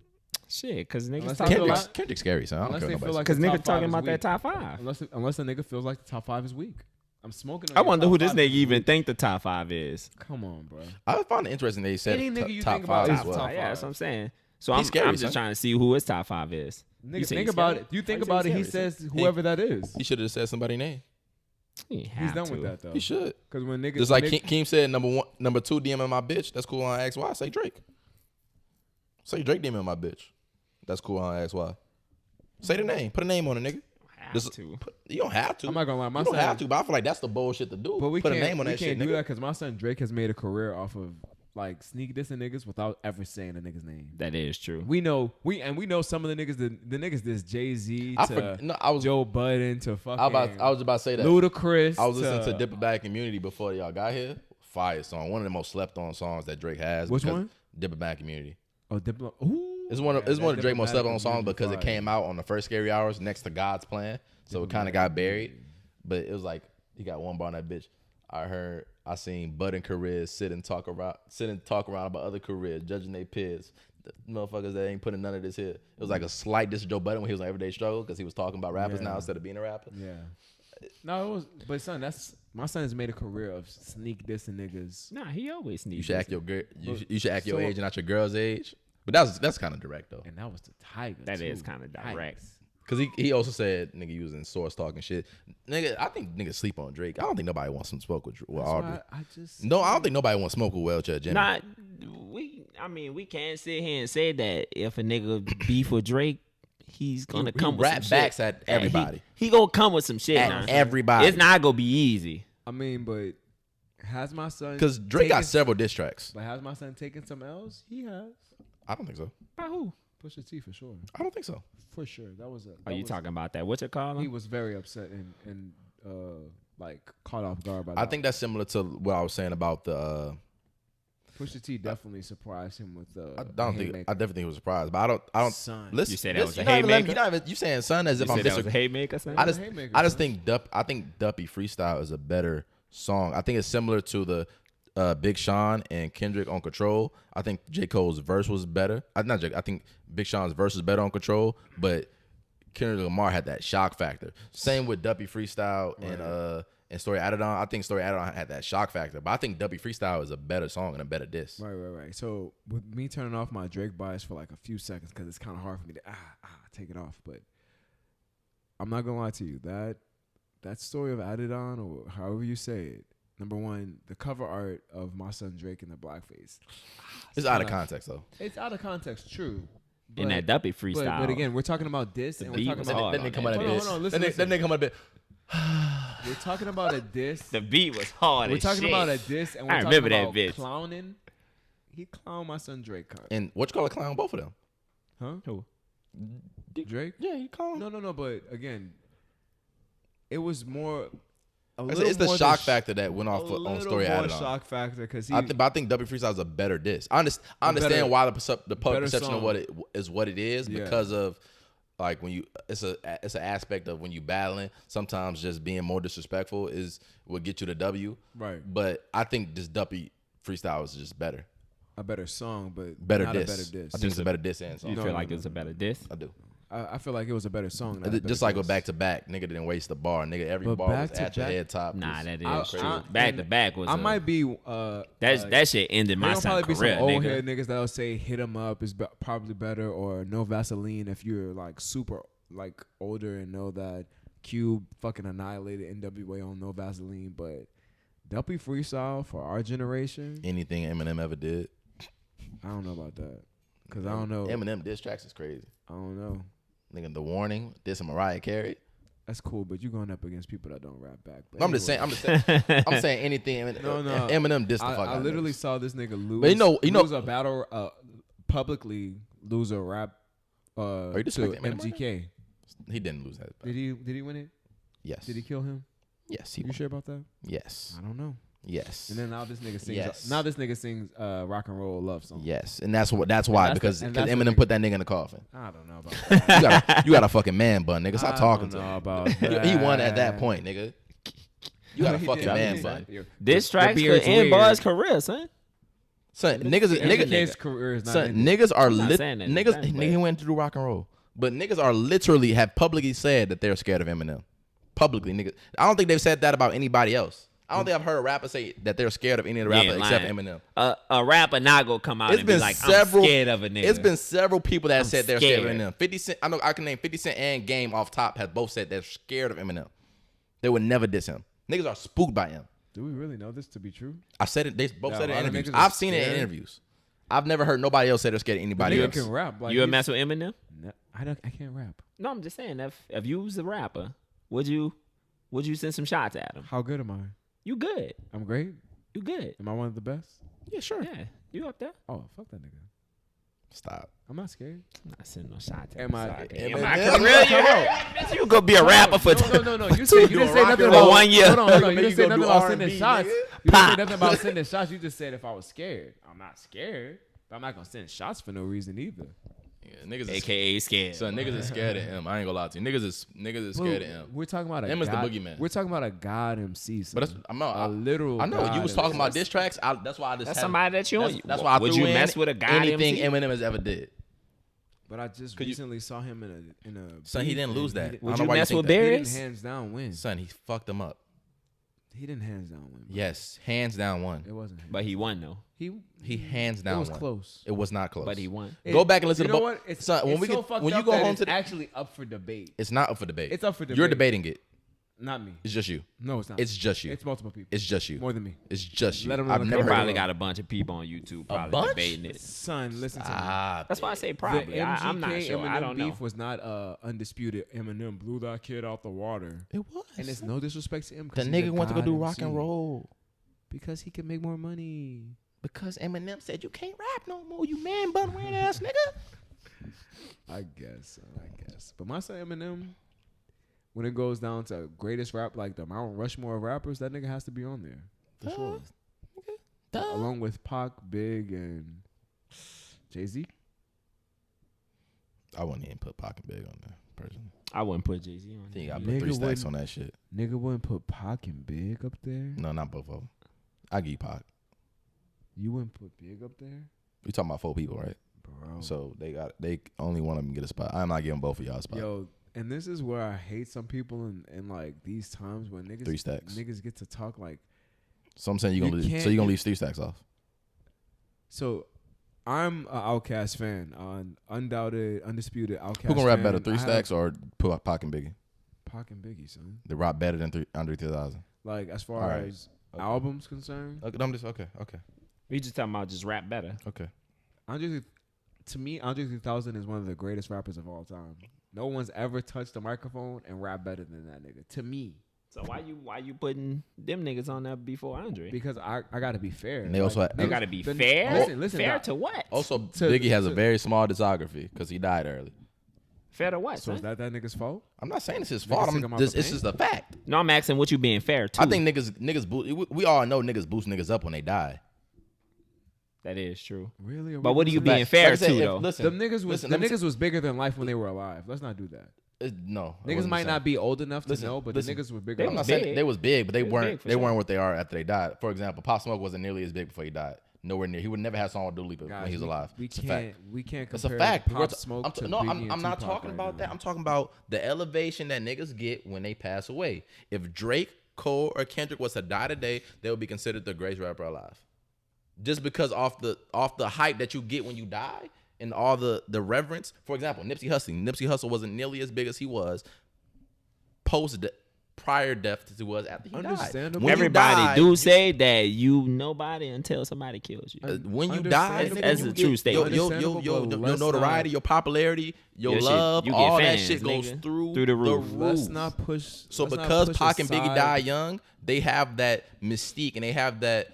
Shit, because niggas Unless talking they feel about like- Kendrick's scary, so I don't Unless care they what feel nobody like because the top niggas 5 talking is about that weak. top 5. Unless the nigga feels like the top 5 is weak. I'm smoking on I your wonder top who this 5 nigga is even weak. think the top 5 is. Come on, bro. I find it interesting they said Any nigga you top think about five is as well. top Yeah, that's five. what I'm saying. So He's I'm scary, just son. trying to see who his top 5 is. Nigga, say think he's about scary? it. You think Why you about say it. He he's scary, says whoever that is. He should have said somebody's name. He's done with that though. He should. Because when niggas Just like Keem said, number 2 DMing my bitch. That's cool. I ask why. Say Drake. Say Drake DMing my bitch. That's cool. I ask why. Say the name. Put a name on it, nigga. You don't have to. I'm not gonna lie. My You don't son, have to, but I feel like that's the bullshit to do. But we Put can't, a name on we that can't shit, do nigga. that because my son Drake has made a career off of like sneak dissing niggas without ever saying a nigga's name. That is true. We know we know some of the niggas. The niggas this Jay-Z to I was Joe Budden to fucking I was about to say that. Ludacris. I was listening to Dip It Back Community before y'all got here. Fire song. One of the most slept on songs that Drake has. Which because one? Dip It Back Community. Oh, Diplo. Ooh. It's one of that Drake most slept on Diplomatic songs because it fire. came out on the first Scary Hours next to God's Plan. So it kind of got buried. But it was like he got one bar on that bitch. I seen Bud and Careers sit and talk around about other careers, judging their peers. The motherfuckers that ain't putting none of this here. It was like a slight diss to Joe Budden when he was on Everyday Struggle because he was talking about rappers now instead of being a rapper. Yeah. No, it was. But son, my son has made a career of sneak dissing niggas. Nah, he always needs. You should act your girl. You should act your So- age and not your girl's age. But that's kind of direct though. And that was the Tiger. That too. is kinda direct. Yikes. Cause he also said nigga using source talking shit. Nigga, I think niggas sleep on Drake. I don't think nobody wants some smoke with That's Aubrey. why I just No, I don't think nobody wants smoke with Wheelchair Jimmy. Not we can't sit here and say that if a nigga beef with Drake, he's gonna come with rap some backs shit. at everybody. He gonna come with some shit At now. everybody. It's not gonna be easy. I mean, but has my son? Because Drake got taken- several diss tracks. But has my son taken some L's? He has. I don't think so. By who? Pusha T for sure. I don't think so. For sure. That was. Are you talking about that? What's it called? He was very upset and like caught off guard by that. I think that's similar to what I was saying about the. Pusha T definitely surprised him with the. I definitely think he was surprised, but I don't. Son. Listen, You said that was a you're not even letting- haymaker? you're not even- You saying son as You if I'm said that was a disagreeing. haymaker, son? I just haymaker, I just son. think Duppy Freestyle is a better song. I think it's similar to the Big Sean and Kendrick on Control. I think J. Cole's verse was better. I think Big Sean's verse is better on Control, but Kendrick Lamar had that shock factor. Same with Duppy Freestyle and Story Added On. I think Story Added On had that shock factor, but I think Duppy Freestyle is a better song and a better diss. Right. So with me turning off my Drake bias for like a few seconds because it's kind of hard for me to take it off, but I'm not gonna lie to you that story of Added On or however you say it. Number one, the cover art of my son Drake in the blackface. It's out of context though. It's out of context, true. In that Duppy freestyle. But again, we're talking about diss and we're beat talking was about. hard. Then they come Hold out on, a hold diss. on, Then listen. they come out a bit. We're talking about a diss. The beat was hard. We're as talking shit. about a diss, and we're I talking remember that about bitch. clowning. He clowned my son Drake. And what you call a clown? Both of them. Huh? Who? Drake? Yeah, he clown. No. But again, it was more. It's the shock factor that went off on Story Added On. Shock factor because I think Duppy Freestyle is a better diss. I understand better- why the public perception song. of what it is Yeah. because of like when you it's an aspect of when you battling. Sometimes just being more disrespectful is what get you the W. Right. But I think this Duppy Freestyle is just better. a better song, but Better not diss. a better diss. I think it's a better diss and song. You No, feel no, like no. it's a better diss? I do. I feel like it was a better song. not a Just better like with diss. back to back, nigga didn't waste the bar. Nigga, every But bar back was to at your back- head top. Nah, Just that I- is true. I- Back and to back was. I might be. That shit ended my There'll son probably career, be some old nigga. head niggas that'll say "Hit 'Em Up" is probably better, or "No Vaseline" if you're like super like older and know that Cube fucking annihilated NWA on "No Vaseline." But Duppy Freestyle for our generation, anything Eminem ever did. I don't know about that. Because I don't know. Eminem diss tracks is crazy. I don't know. Nigga, The Warning, dissing Mariah Carey. That's cool, but you going up against people that don't rap back. But I'm just saying. I'm saying anything. No. Eminem dissed the fuck out I of literally niggas. saw this nigga lose. But you know, lose a battle publicly. Lose a rap Are you to disrespecting Eminem MGK. He didn't lose that. Did he win it? Yes. Did he kill him? Yes. He You won. sure about that? Yes. I don't know. Yes. And then now this nigga sings. Yes. Now this nigga sings rock and roll love song. Yes. And that's why because that's the Eminem nigga- put that nigga in the coffin. I don't know about that. You got a fucking man bun, nigga. Stop talking to I don't know him. about that. He won at that point, nigga. You got a He fucking did. man He bun. did. Diss The tracks could beard's end weird. Buzz' career, son. Son, niggas, career is not son, ending. niggas are not lit. saying that Niggas, it's bad, nigga, he went to do rock and roll, but niggas are literally have publicly said that they're scared of Eminem. Publicly, niggas. I don't think they've said that about anybody else. I don't think I've heard a rapper say that they're scared of any of the rappers except lying. Eminem. A rapper not gonna come out It's and be been like, several. I'm scared of a nigga. It's been several people that have said they're scared of scared. Eminem. 50 Cent. I know I can name 50 Cent and Game off top have both said they're scared of Eminem. They would never diss him. Niggas are spooked by him. Do we really know this to be true? I said it. They both Yeah, said a it lot in of interviews. niggas are I've seen it in scared. interviews. I've never heard nobody else say they're scared of anybody Nigga else. can rap. Like You would he's- mess with Eminem? No, I can't rap. No, I'm just saying if you was a rapper, would you send some shots at him? How good am I? You good? I'm great. You good? Am I one of the best? Yeah, sure. Yeah, you up there? Oh, fuck that nigga. Stop. I'm not scared. I'm not sending no shots at Am him. I- Sorry. Eminem? Am I really? You gonna be a rapper for No. You didn't say nothing for about 1 year. Hold on. You Nigga, didn't you say gonna nothing do about R&B, sending shots. nigga? You didn't say nothing about sending shots. You just said if I was scared. I'm not scared. But I'm not gonna send shots for no reason either. Yeah, niggas is AKA scared. Son, niggas is scared of him. I ain't gonna lie to you. Niggas is scared of him. We're talking about a Him is the god. boogeyman. We're talking about a god MC. Son. But a literal. I know you god was talking MC. about diss tracks. That's why I just. That's had- somebody that you. That's why I would threw you in mess with a guy? anything MC? Eminem has ever did. But I just Could you- recently saw him in a. Son, he beef didn't and lose he that. didn't- I Would don't know you why mess think with that. He didn't Barry's? hands down win. Son, he fucked him up. He didn't hands down win. Bro. Yes, hands down one. It wasn't. Him. But he won though. He hands down It was won. close. It was not close. But he won. Go back and listen you to know both. what? It's, Son, when it's we so get fucked when you up go that home it's to the, actually up for debate. it's not up for debate. It's up for debate. You're debating it. Not me. It's just you. No, it's not. It's just you. It's multiple people. It's just you. More than me. It's just you. Let 'em know I've the never They Never heard. probably Of got a bunch of people on YouTube probably bunch? debating it. Son, listen to me. Ah, That's why I say The probably. I'm MGK not sure. Eminem I don't know. beef was not undisputed. Eminem blew that kid out the water. it was. And it's no disrespect to him. The 'cause he's a nigga went to go god do rock MC. and roll Because he can make more money. because Eminem said you can't rap no more. You man bun wearing ass nigga. I guess. But my son Eminem, when it goes down to greatest rap, like the Mount Rushmore of rappers, that nigga has to be on there. For sure. Along with Pac, Big, and Jay-Z. I wouldn't even put Pac and Big on there personally. I wouldn't put Jay-Z on I think there. I put 3 Nigga stacks wouldn't- on that shit. Nigga wouldn't put Pac and Big up there. No, not both of them. I give you Pac. You wouldn't put Big up there? We talking about 4 people, right? Bro. So they only one of them get a spot. I'm not giving both of y'all a spot. Yo, and this is where I hate some people in like these times when 3 stacks. niggas get to talk like, So I'm saying you're You gonna leave. can't So you're gonna get- leave 3 stacks off. so I'm an Outkast fan, undoubted, undisputed Outkast. Who gonna rap fan. better, 3 I have stacks or put Pac and Biggie? Pac and Biggie, son. They rap better than Andre 3000. Like as far All right. as Okay. albums concerned, Okay, I'm just okay. We just talking about just rap better. to me, Andre 3000 is one of the greatest rappers of all time. No one's ever touched the microphone and rap better than that nigga. To me, So why you putting them niggas on there before Andre? because I gotta be fair. And they also They had- gotta be the- fair. listen, fair Doc. to what? Also, To- Biggie has a to- very small discography because he died early. Fair to what? So is son? that nigga's fault? I'm not saying it's his Niggas fault. took him out the It's paint? just a fact. No, I'm asking what you being fair to. I think niggas boost. We all know niggas boost niggas up when they die. that is true. Really? But what are you Like- being fair like I said, to if- though? Listen, Them niggas was listen, the let me niggas was bigger than life when they were alive. Let's not do that. no, I Niggas wasn't might saying. not be old enough to Listen, know, but listen. the niggas were bigger. They I'm than not life. big. saying they was big, but they They was weren't. big for They sure. weren't what they are after they died. For example, Pop Smoke wasn't nearly as big before he died. Nowhere near. He would never have a song with Dua Lipa Guys, when he was alive. We It's a can't. fact. We can't It's compare a fact. Pop Smoke I'm, to no, Biggie I'm and not Tupac talking right about now. that. I'm talking about the elevation that niggas get when they pass away. If Drake, Cole, or Kendrick was to die today, they would be considered the greatest rapper alive. Just because off the hype that you get when you die and all the reverence. For example, Nipsey Hussle. Nipsey Hussle wasn't nearly as big as he was post prior death as it was after he died. Understandable. When you Everybody die, do say that you nobody until somebody kills you. when you die, Understandable. That's a true statement. Your Understandable, but let's notoriety, not- your popularity, your Your shit, love, you get all that fans, shit goes nigga. through Through the roof. Let's not push. So let's not because push Pac and Biggie aside- died young, they have that mystique and they have that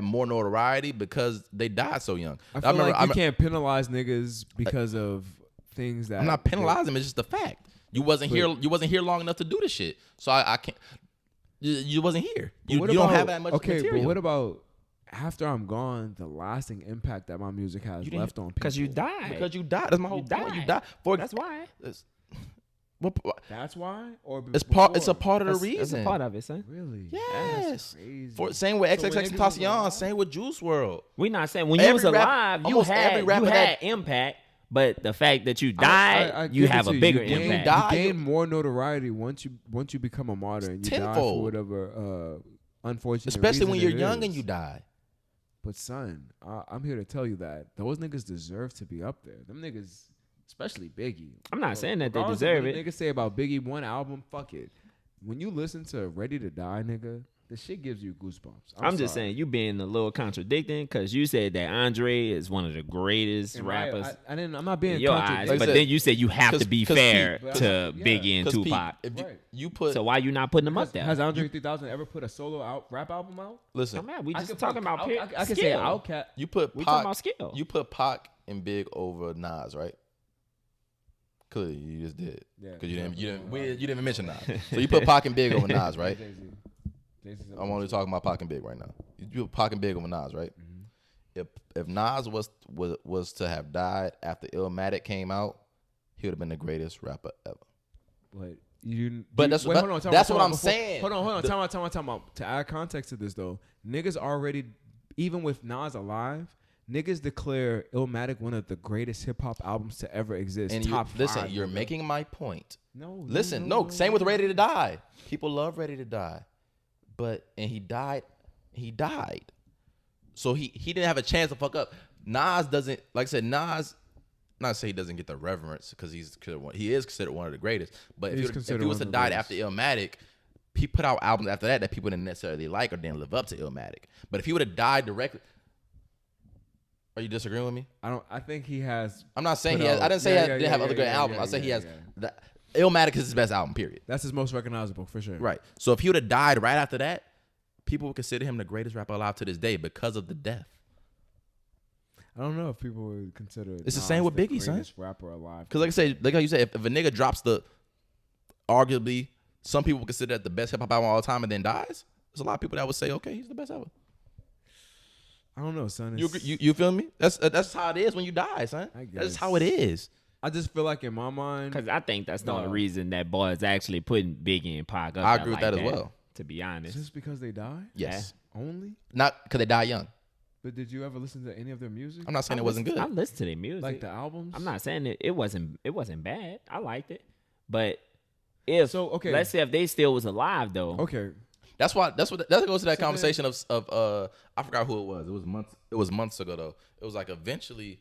more notoriety because they died so young. I feel like you can't penalize niggas because of things that I'm not penalizing them. It's just a fact. You wasn't here. You wasn't here long enough to do this shit. So I can't. You wasn't here. You don't have that much material. But what about after I'm gone? The lasting impact that my music has left on people. Because you died. Because you died. That's my whole point. You died. That's why. That's why. Or It's a part of the reason. It's a part of it, son. Really? Yes. Crazy. Same with So when XXX niggas was Tentacion. alive? Same with Juice WRLD. We not saying when you was Every alive, you almost every had rapper that- impact, but the fact that you died, I you give it have to a you. bigger You gain- impact. die, You you- gain more notoriety once you become a martyr and you die tenfold. for whatever unfortunate. Especially when reason you're it young is. and you die. But son, I'm here to tell you that those niggas deserve to be up there. Them niggas, especially Biggie. I'm not saying that they Regardless of deserve what it. Niggas say about Biggie, one album, fuck it. When you listen to Ready to Die, nigga, the shit gives you goosebumps. I'm just saying you being a little contradicting because you said that Andre is one of the greatest rappers I'm not being in your eyes, contradicting. but then you said you have to be 'cause fair Pete- to yeah. Biggie and 'Cause Pete, Tupac. if Right. you put So why you not putting them up there? Has Andre 3000 ever put a solo rap album out? listen, I'm mad. We I just could talking put- about I could say skill. Outkast. you put We Pac, talking about skill. you put Pac and Big over Nas, right? Clearly, you just did. Yeah. Because you didn't even mention Nas. So you put Pac and Big over Nas, right? Jay-Z. I'm only talking about Pac and Big right now. You put Pac and Big over Nas, right? Mm-hmm. If Nas was to have died after Illmatic came out, he would have been the greatest rapper ever. But that's hold on, what time out I'm before- saying. Hold on. Time out. To add context to this though, niggas already, even with Nas alive, niggas declare Illmatic one of the greatest hip hop albums to ever exist. And Top listen, five, you're nigga. making my point. No. Listen, no, same with Ready to Die. People love Ready to Die. And he died. He died. So he didn't have a chance to fuck up. Nas doesn't, like I said, Nas, not to say he doesn't get the reverence because he is considered one of the greatest. But if he was to die after Illmatic, he put out albums after that people didn't necessarily like or didn't live up to Illmatic. But if he would have died directly, are you disagreeing with me? I think he has. I'm not saying put he has. out- I didn't say yeah, he didn't have other great albums. I said he has. Illmatic is his best album. Period. That's his most recognizable for sure. Right. So if he would have died right after that, people would consider him the greatest rapper alive to this day because of the death. I don't know if people would consider. It's the same with Biggie, son. greatest rapper alive. Because like I said, like how you said, if a nigga drops arguably, some people would consider that the best hip hop album of all time and then dies. There's a lot of people that would say, okay, he's the best ever. I don't know, son. You feel me? That's how it is when you die, son. I guess. That's how it is. I just feel like in my mind, Because I think that's the only No. reason that boy is actually putting Biggie and Pac up I there agree with like that as well. To be honest. just because they die Yes. only. Not because they die young. But did you ever listen to any of their music? I'm not saying it wasn't good. I listened to their music. Like the albums. I'm not saying it wasn't bad. I liked it. But if So, okay. let's say if they still was alive though. Okay. That goes to that So conversation of I forgot who it was. It was months ago though. It was like eventually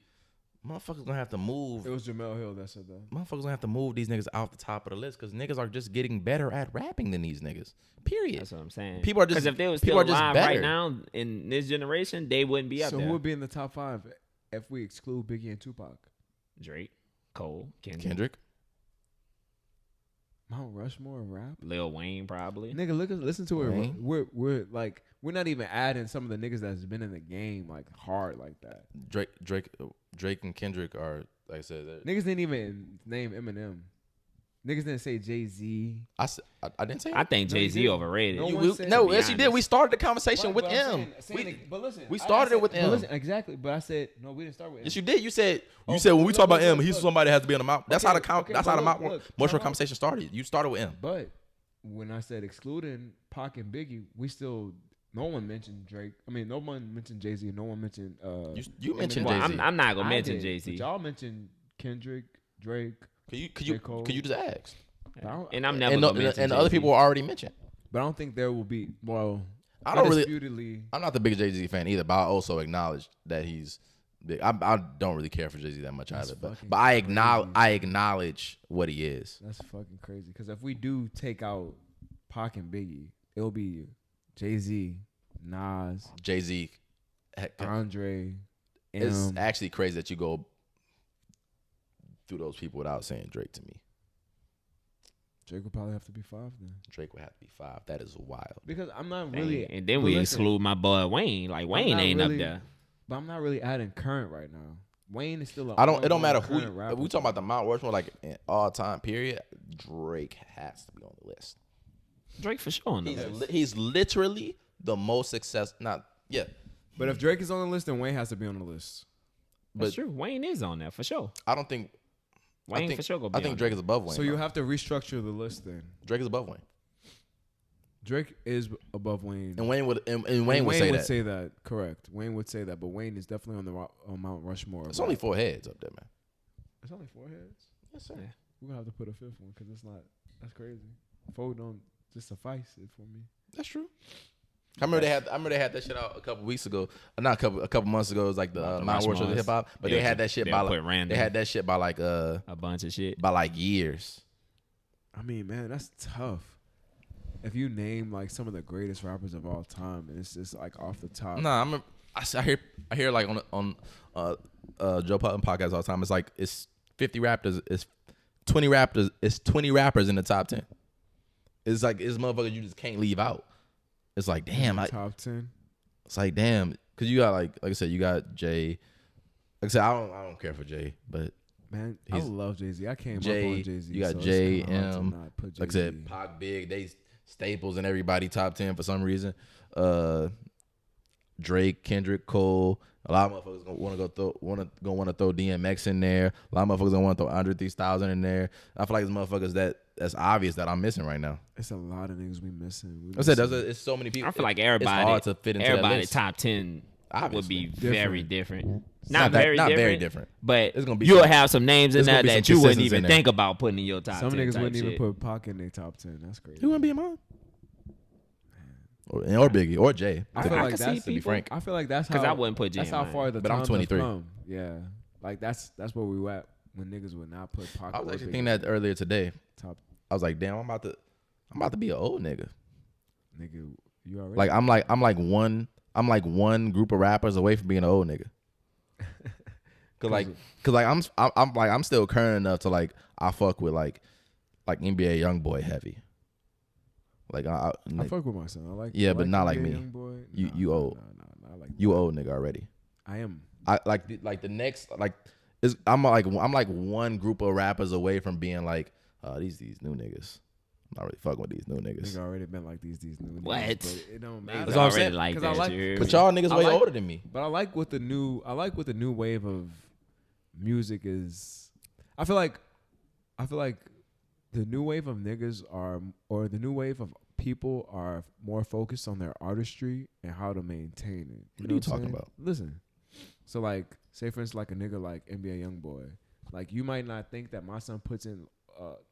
motherfuckers gonna have to move. It was Jamel Hill that said that. Motherfuckers gonna have to move these niggas off the top of the list because niggas are just getting better at rapping than these niggas. Period. That's what I'm saying. People are just- because if they was people still are just alive better. right now in this generation, they wouldn't be up So there. who would be in the top 5 if we exclude Biggie and Tupac? Drake, Cole, Kendrick. Mount Rushmore of rap. Lil Wayne probably. Nigga, listen to it. Wayne? We're not even adding some of the niggas that's been in the game like hard like that. Drake and Kendrick are, like I said, Niggas didn't even name Eminem. Niggas didn't say Jay-Z. I didn't say I it. think No, you Jay-Z didn't. overrated. No You- one said- No, to be yes, you did. honest. We started the conversation with M. But listen, we started it with M. Listen, exactly. But I said no. We didn't start with M. Yes, you did. You said Oh, when we look, talk about look, M, look, he's look. somebody that has to be on the mount. That's Okay, how the okay, that's but how the look, mount look, emotional time out. conversation started. You started with M. But when I said excluding Pac and Biggie, no one mentioned Drake. I mean, no one mentioned Jay-Z. No one mentioned. You mentioned Well, Jay-Z. I'm not gonna I mention did, Jay-Z. But y'all mentioned Kendrick, Drake. Could J.Cole. you just ask? But I don't- And I'm never And, gonna mention and the other Jay-Z. people were already mentioned. But I don't think there will be. Well, I don't really. undisputedly. I'm not the biggest Jay-Z fan either, but I also acknowledge that he's big. I don't really care for Jay-Z that much either, but fucking I crazy. acknowledge what he is. That's fucking crazy. Because if we do take out Pac and Biggie, it'll be Jay-Z, Nas, Jay-Z. Andre. It's actually crazy that you go through those people without saying Drake to me. Drake would probably have to be 5 then. Drake would have to be 5. That is wild. Because I'm not really. And then we exclude my boy Wayne. Like Wayne ain't really, up there. But I'm not really adding current right now. Wayne is still. It don't matter who. Rapper. We talking about the Mount Rushmore, like in all time period. Drake has to be on the list. Drake for sure on the list. He's literally the most successful. But if Drake is on the list, then Wayne has to be on the list. That's true. Wayne is on there for sure. I don't think. Wayne for sure go be I think on Drake there. is above Wayne. So you have to restructure the list then. Drake is above Wayne. Drake is above Wayne. And Wayne would say that. Correct. Wayne would say that, but Wayne is definitely on the Mount Rushmore. It's only 4 heads up there, man. It's only 4 heads. Yes, sir. Yeah. We're gonna have to put a 5th one because it's not. That's crazy. 4 don't just suffice it for me. That's true. I remember they had that shit out a couple weeks ago. Not a couple months ago. It was like the Mount Rushmore hip hop, but they had that shit by like they had that shit by like a bunch of shit by like years. I mean, man, that's tough. If you name like some of the greatest rappers of all time, and it's just like off the top. Nah, I hear like on Joe Budden podcast all the time. It's like it's 50 rappers, it's 20 rappers, it's 20 rappers in the top 10. It's like it's motherfuckers you just can't leave out. It's like damn, top 10. It's like damn, because you got like I said, you got Jay. Like I said, I don't care for Jay, but man, I love Jay-Z. I came Jay, up on Jay-Z. You got so Jay, it's kinda hard to M. not put Like I Jay-Z. said, Pac, Big, they staples and everybody top 10 for some reason. Drake, Kendrick, Cole. A lot of motherfuckers gonna want to throw DMX in there. A lot of motherfuckers gonna want to throw Andre 3000 in there. I feel like it's motherfuckers that's obvious that I'm missing right now. It's a lot of niggas we missing. I said it's so many people. I feel like everybody it's hard to fit into that list. top 10 would be very different. Not very different. But it's gonna be you'll have some names in there that you wouldn't even in think about putting in your top 10. Some niggas wouldn't shit. even put Pac in their top 10. That's crazy. He wouldn't be in mine. Or Biggie or Jay. I feel like can see that's to be frank. I feel like that's Because how I wouldn't put Jay That's in how mine. far the But I'm times 23. have come. Yeah, like that's where we were at when niggas would not put Pac. I was or actually Biggie thinking that earlier today. top I was like, damn, I'm about to be an old nigga. nigga. You already Like I'm like one group of rappers away from being an old nigga. Cause I'm still current enough to like I fuck with like NBA YoungBoy heavy. Like I fuck with my son. I like but not like me. Young boy. You old. I like You old nigga already. I am. I like the next like is I'm like one group of rappers away from being like these new niggas. I'm not really fucking with these new niggas. Nigga already been like these new What? niggas. But it don't matter. That's what I'm saying. Like 'Cause that, I like- you But y'all niggas I way like- older than me. But I like what the new wave of music is. I feel like the new wave of niggas or the new wave of people are more focused on their artistry and how to maintain it. What are you I'm talking saying? about? Listen. So like, say for instance, like a nigga like NBA YoungBoy. Like you might not think that my son puts in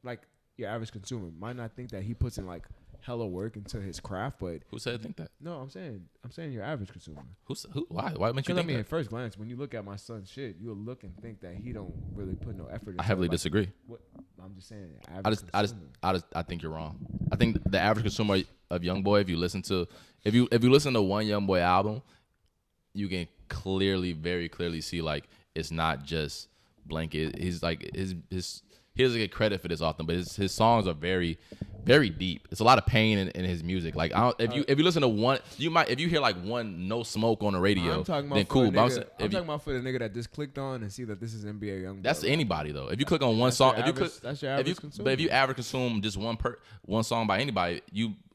like your average consumer might not think that he puts in like hella work into his craft, but Who said think that? no, I'm saying your average consumer. Who? Why makes you Because I think mean, that? at first glance, when you look at my son's shit, you'll look and think that he don't really put no effort. I heavily like, disagree. What I'm just saying, average I think you're wrong. I think the average consumer of YoungBoy, if you listen to one YoungBoy album, you can very clearly see like it's not just blanket. He's like he doesn't get credit for this often, but his songs are very, very deep. It's a lot of pain in his music. Like if you listen to one, if you hear like one No Smoke on the radio, I'm talking about then for cool. the But nigga, I'm talking about for the nigga that just clicked on and see that this is NBA YoungBoy. that's anybody though. If you click on one That's song, your that's your average consumer. but if you average consume just one song by anybody,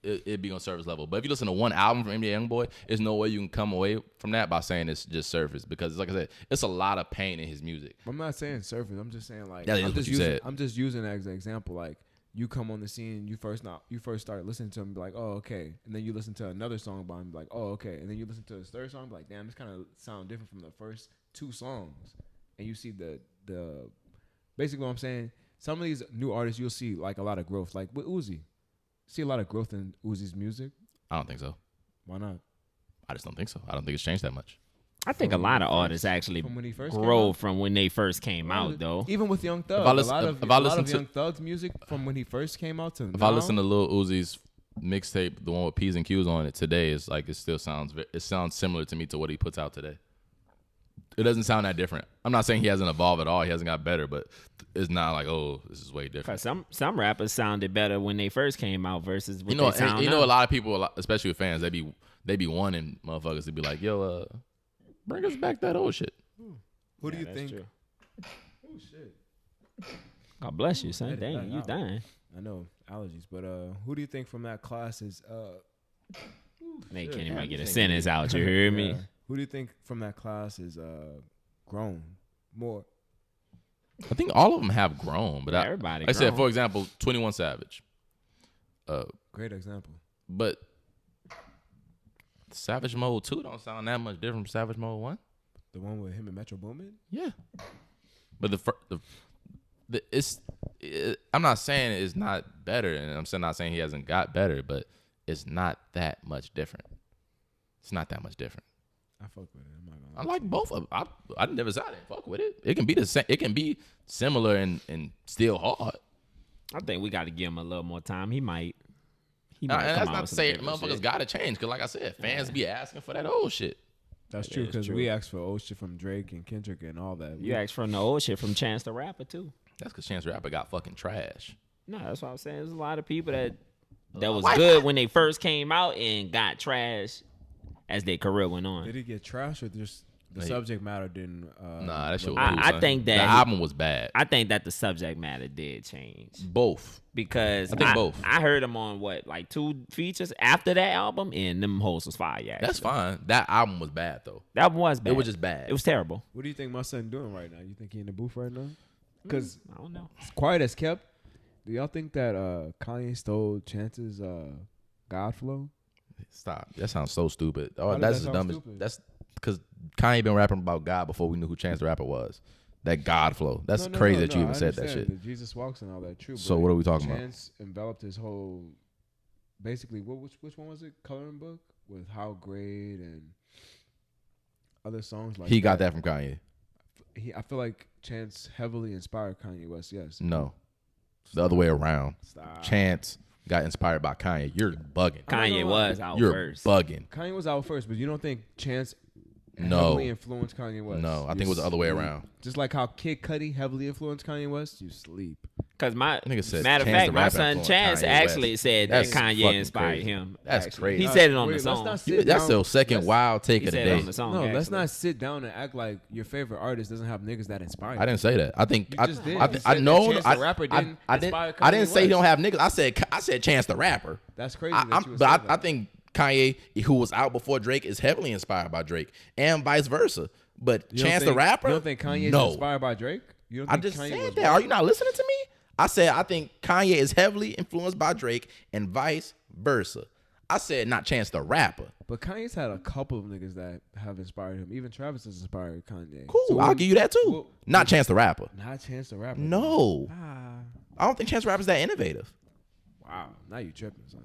it'd be on surface level. But if you listen to one album from NBA YoungBoy, there's no way you can come away from that by saying it's just surface, because like I said, it's a lot of pain in his music. I'm not saying surface. I'm just saying like That is what you said. I'm just using that as an example. Like you come on the scene, you first start listening to him, be like, oh okay, and then you listen to another song by him, be like, oh okay, and then you listen to his third song, be like, damn, this kind of sound different from the first 2 songs, and you see the basically what I'm saying. Some of these new artists, you'll see like a lot of growth, like with Uzi. See a lot of growth in Uzi's music. I don't think so. Why not? I just don't think so. I don't think it's changed that much. I think a lot of artists actually from when he first grow from when they first came out, though. Even with Young Thug, If I listen- a if I lot listen of to- Young Thug's music from when he first came out to If now. I listen to Lil Uzi's mixtape, the one with P's and Q's on it today, it's like it still sounds similar to me to what he puts out today. It doesn't sound that different. I'm not saying he hasn't evolved at all. He hasn't got better, but it's not like, oh, this is way different. Cause some rappers sounded better when they first came out versus what You know, they sound you now. know, a lot of people, especially with fans, they be wanting motherfuckers to be like, yo, bring us back that old shit. Who do you that's think? true. Oh shit! God bless you, son. Edit Dang, that you out. dying. I know allergies, but who do you think from that class is They shit. can't Yeah, even get a thank sentence out. You hear me? Yeah. Who do you think from that class is grown more? I think all of them have grown, but Everybody I said, grown. for example, 21 Savage. Great example. But Savage Mode 2 don't sound that much different from Savage Mode 1. The one with him and Metro Boomin. Yeah. But I'm not saying it's not better, and I'm still not saying he hasn't got better, but it's not that much different. It's not that much different. I fuck with it. I'm not gonna I lie. like both of them. I never said I didn't fuck with it. It can be the same. It can be similar and still hard. I think we got to give him a little more time. He might. And come that's out not with to some say different motherfuckers shit. got to change. Because like I said, fans be asking for that old shit. That's That true is because true. we asked for old shit from Drake and Kendrick and all that. You asked from the old shit from Chance the Rapper too. That's because Chance the Rapper got fucking trash. No, that's what I'm saying. There's a lot of people that was Why- good when they first came out and got trash as their career went on. Did he get trash or just the Hey. subject matter didn't? Nah, that shit was I- cool, I son. think that the he- album was bad. I think that the subject matter did change Both. because I think both. I heard him on like 2 features after that album, and them hoes was fire. Actually. That's fine. That album was bad though. That was bad. It was just bad. It was terrible. What do you think my son doing right now? You think he in the booth right now? Because I don't know. quiet as kept. Do y'all think that Kanye stole Chance's God flow? Stop. That sounds so stupid. Oh, does that's that the sound dumbest. stupid? That's because Kanye been rapping about God before we knew who Chance the Rapper was. That God flow. That's No, crazy that you I even said that understand shit. the Jesus walks and all that. True. So but what are we talking about? Chance enveloped his whole. Basically, which one was it? Coloring book with How Great and other songs like He got that from Kanye. I feel like Chance heavily inspired Kanye West. Yes. No, the other way around. Stop. Chance got inspired by Kanye. You're bugging. Kanye was out You're first. bugging. Kanye was out first, but you don't think Chance No. heavily influenced Kanye West? No, I You think it was the other way sleep. around. Just like how Kid Cudi heavily influenced Kanye West, you sleep. Because my Nigga said matter of Chance fact, the my Rapper son influenced Chance Kanye actually West. said That's that Kanye fucking inspired crazy. him. That's actually. crazy. He said it on Wait, the let's song. not sit That's down- your second let's- wild take He of the said it on day. the song. No, let's actually. not sit down and act like your favorite artist doesn't have niggas that inspire you. I didn't say that. I think You I, just did. I, You I said know. that Chance the Rapper didn't I inspire I didn't Kanye say he West. don't have niggas. I said Chance the Rapper. That's crazy. I think Kanye, who was out before Drake, is heavily inspired by Drake, and vice versa. But Chance the Rapper, You don't think Kanye is no. inspired by Drake? You don't I think just Kanye said was that. Are you not listening to me? I said I think Kanye is heavily influenced by Drake, and vice versa. I said not Chance the Rapper. But Kanye's had a couple of niggas that have inspired him. Even Travis has inspired Kanye. Cool, So I'll give you that too. well, not Chance the Rapper. Not Chance the Rapper. No, Ah, I don't think Chance the Rapper's that innovative. wow. Now you tripping, son.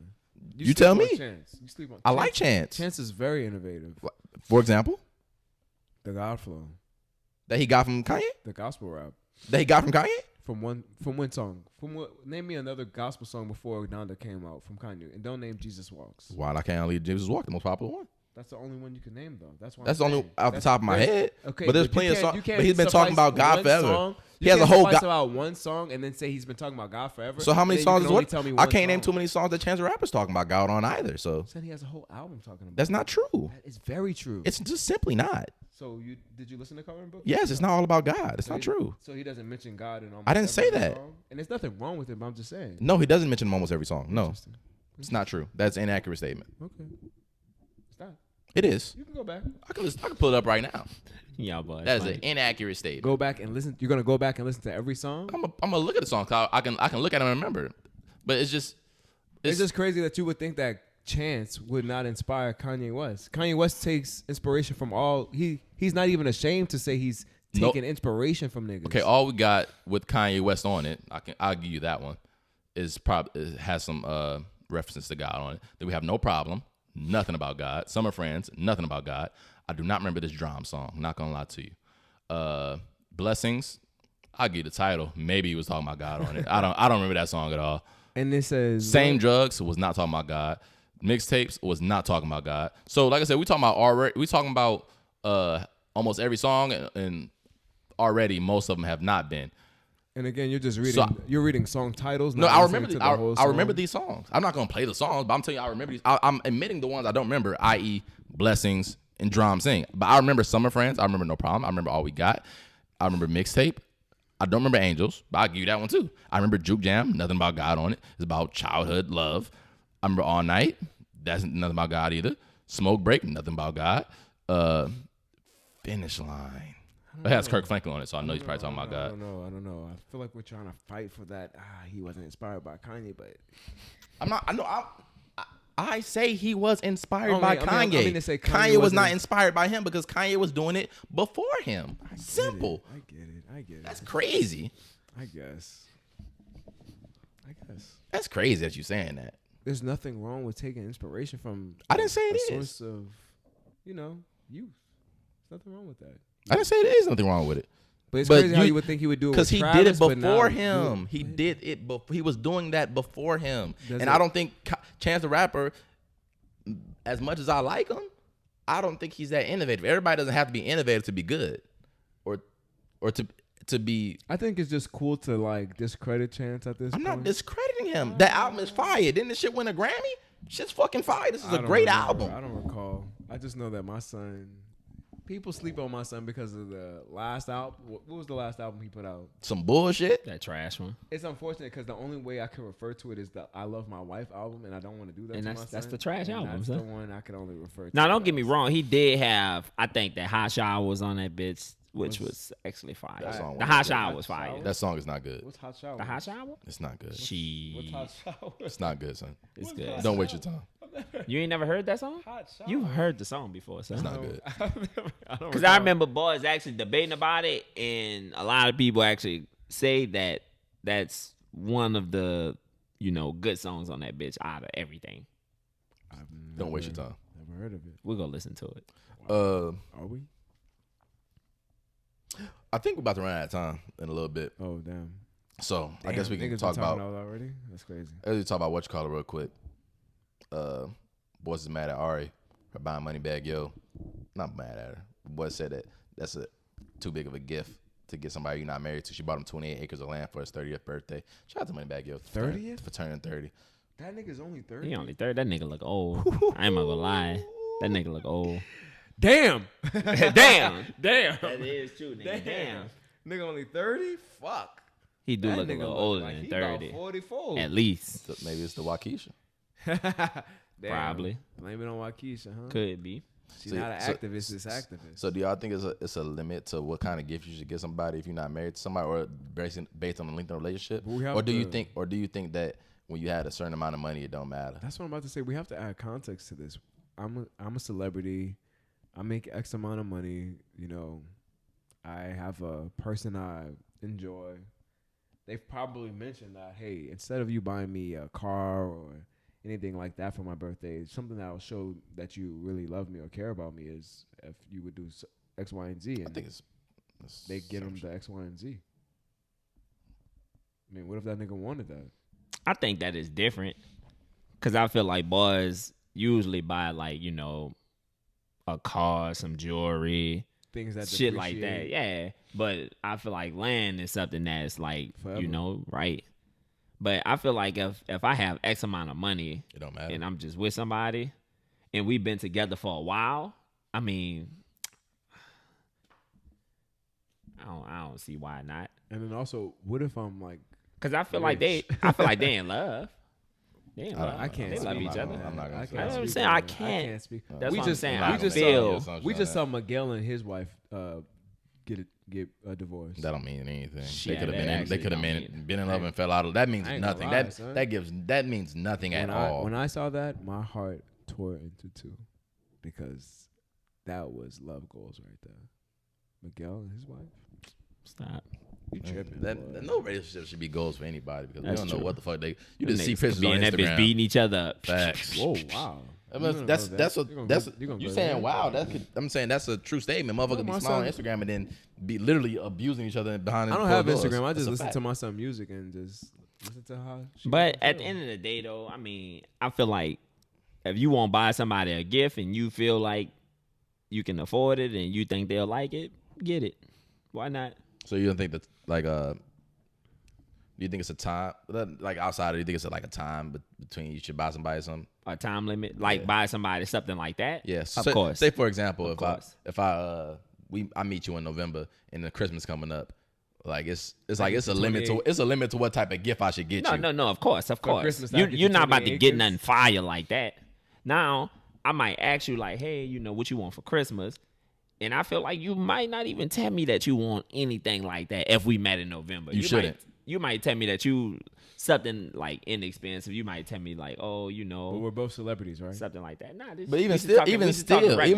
You sleep tell on me. Chance. You sleep on. I like Chance. Chance is very innovative. For example, The God flow, that he got from Kanye. the gospel rap. That he got from Kanye. From one song. From what? Name me another gospel song before Donda came out from Kanye, and don't name Jesus Walks. Why I can't leave Jesus Walk, the most popular one. That's the only one you can name, though. That's why. That's I'm the only saying. off the That's- top of my there's- head. Okay, but there's you plenty of can't- songs. you can't But he's been talking suffice about God one forever. song. He You has a can't whole suffice God. about one song and then say he's been talking about God forever. So how many Then you songs can is only what? tell me I one can't name song. too many songs that Chance the Rapper's talking about God on either. So Said he has a whole album talking about. that's not true. That is very true. It's just simply not. So did you listen to Coloring Book? Yes, it's not all about God. It's So not he- true. So he doesn't mention God in almost I didn't say every that. song? And there's nothing wrong with it, but I'm just saying. No, he doesn't mention almost every song. No, Interesting. it's not true. That's an inaccurate statement. Okay. Stop. It is. You can go back. I can pull it up right now. Yeah, boy. That is an inaccurate statement. Go back and listen. You're gonna go back and listen to every song. I'm gonna look at the song. 'Cause I can look at them and remember. But it's just It's just crazy that you would think that Chance would not inspire Kanye West. Kanye West takes inspiration from all. He's not even ashamed to say he's Nope. taking inspiration from niggas. okay. All we got with Kanye West on it, I'll give you that one. Is probably has some references to God on it. Then we have No Problem. nothing about God. Summer Friends, nothing about God. I do not remember this Drum song. Not gonna lie to you. Blessings, I'll give you the title. Maybe he was talking about God on it. I don't remember that song at all. And it says Same Drugs was not talking about God. Mixtapes was not talking about God. So like I said, we talking about almost every song, and already most of them have not been. And again, you're just reading. You're reading song titles. No, not I listening remember. to the whole song. I remember these songs. I'm not gonna play the songs, but I'm telling you, I remember these. I'm admitting the ones I don't remember, i.e., Blessings and Drum Sing. But I remember Summer Friends. I remember No Problem. I remember All We Got. I remember Mixtape. I don't remember Angels, but I'll give you that one too. I remember Juke Jam. Nothing about God on it. It's about childhood love. I remember All Night. That's nothing about God either. Smoke Break. Nothing about God. Finish Line. It has Kirk Franklin on it, so I know he's probably talking about God. I don't know. I feel like we're trying to fight for that. He wasn't inspired by Kanye, but I'm not. I know. I say he was inspired by Kanye. I mean to say Kanye was not inspired by him because Kanye was doing it before him. Simple. I get it. That's crazy. I guess. That's crazy that you saying that. There's nothing wrong with taking inspiration from. I didn't say it a is. source of, youth. There's nothing wrong with that. I didn't say there is nothing wrong with it. But it's crazy how you would think he would do it because with he Travis, did it before him. He did it. He was doing that before him, I don't think Chance the Rapper, as much as I like him, I don't think he's that innovative. Everybody doesn't have to be innovative to be good, or to be. I think it's just cool to like discredit Chance at this point. I'm not discrediting him. That album is fire. Didn't this shit win a Grammy? Shit's fucking fire. This is a great album. I don't recall. I just know that my son. People sleep on my son because of the last album. What was the last album he put out? Some bullshit. That trash one. It's unfortunate because the only way I can refer to it is the I Love My Wife album, and I don't want to do that. And to my that's son. the trash album. That's son. the one I can only refer to. Now, don't get me wrong. He did have, I think, that Hot Shower was on that bitch, which was actually fire. The Hot Shower was fire. That song is not good. What's Hot Shower? The Hot Shower? It's not good. What's Hot Shower? It's not good, son. It's good. Don't waste your time. You ain't never heard that song? Hot Shower. You've heard the song before, son. It's not good. Because I remember boys actually debating about it, and a lot of people actually say that that's one of the, good songs on that bitch out of everything. Don't waste your time. Never heard of it. We're going to listen to it. Are we? I think we're about to run out of time in a little bit. Oh, damn. So I guess we can talk about already. That's crazy. Let's talk about what you call it real quick. Boys is mad at Ari for buying Moneybag Yo. Not mad at her. Boy said that that's too big of a gift to get somebody you're not married to. She bought him 28 acres of land for his 30th birthday. Shout out to Moneybag Yo. 30th? For turning 30. That nigga's only 30. He only 30. That nigga look old. I ain't gonna lie. That nigga look old. Damn. Damn. That is true, nigga. Damn. Nigga only 30? Fuck. He do That look a nigga little look older like than he 30. About 44. At least. So maybe it's the Waukesha. Damn. Probably. Blame it on Waukesha, huh? Could be. She's not an activist, it's activist. So do y'all think it's a limit to what kind of gift you should give somebody if you're not married to somebody, or based on the length of the relationship? Or do you think that when you had a certain amount of money it don't matter? That's what I'm about to say. We have to add context to this. I'm a celebrity. I make X amount of money. I have a person I enjoy. They've probably mentioned that, hey, instead of you buying me a car or anything like that for my birthday, something that will show that you really love me or care about me is if you would do X, Y, and Z. And I think they get them the X, Y, and Z. I mean, what if that nigga wanted that? I think that is different. Because I feel like boys usually buy, like, a car, some jewelry, things that shit like that. Yeah. But I feel like land is something that's like, forever. Right. But I feel like if I have X amount of money, it don't matter, and I'm just with somebody and we've been together for a while, I mean, I don't see why not. And then also, what if I'm like, because I feel like they in love. They in love. I can't. They love speak each on other. that. I'm not gonna I say can't that. speak saying, on I that. can't. Speak. That's we what just I'm saying. we just saw Miguel and his wife get a divorce. That don't mean anything. Shit, They could have been in love and fell out of. That means nothing. Lie, That means nothing at all. When I saw that, my heart tore into two, because that was love goals right there. Miguel and his wife. Stop. You tripping? That no relationship should be goals for anybody because That's we don't know true. what the fuck they. You just see Niggas pictures be on in that bitch Instagram. beating each other up. Facts. Whoa, wow. You saying wow? I'm saying that's a true statement. Motherfuckers be smiling on Instagram and then be literally abusing each other behind. I don't have closed doors. Instagram. I That's just a listen fact. to my son music and just listen to how. But at the end of the day, though, I mean, I feel like if you want to buy somebody a gift and you feel like you can afford it and you think they'll like it, get it. Why not? So you don't think that like do you think it's a time like outside? Do you think it's like a time between you should buy somebody something? A time limit, like buy somebody something like that. Yes, of course. Say for example, Of I meet you in November and the Christmas coming up, like it's like it's a limit to what type of gift I should get you. No. Of course. Christmas, You're not about to 28 get acres? nothing fire like that. Now I might ask you like, hey, what you want for Christmas? And I feel like you might not even tell me that you want anything like that if we met in November. You shouldn't. You might tell me that you something like inexpensive. You might tell me like, oh, But we're both celebrities, right? something like that. Nah, But even if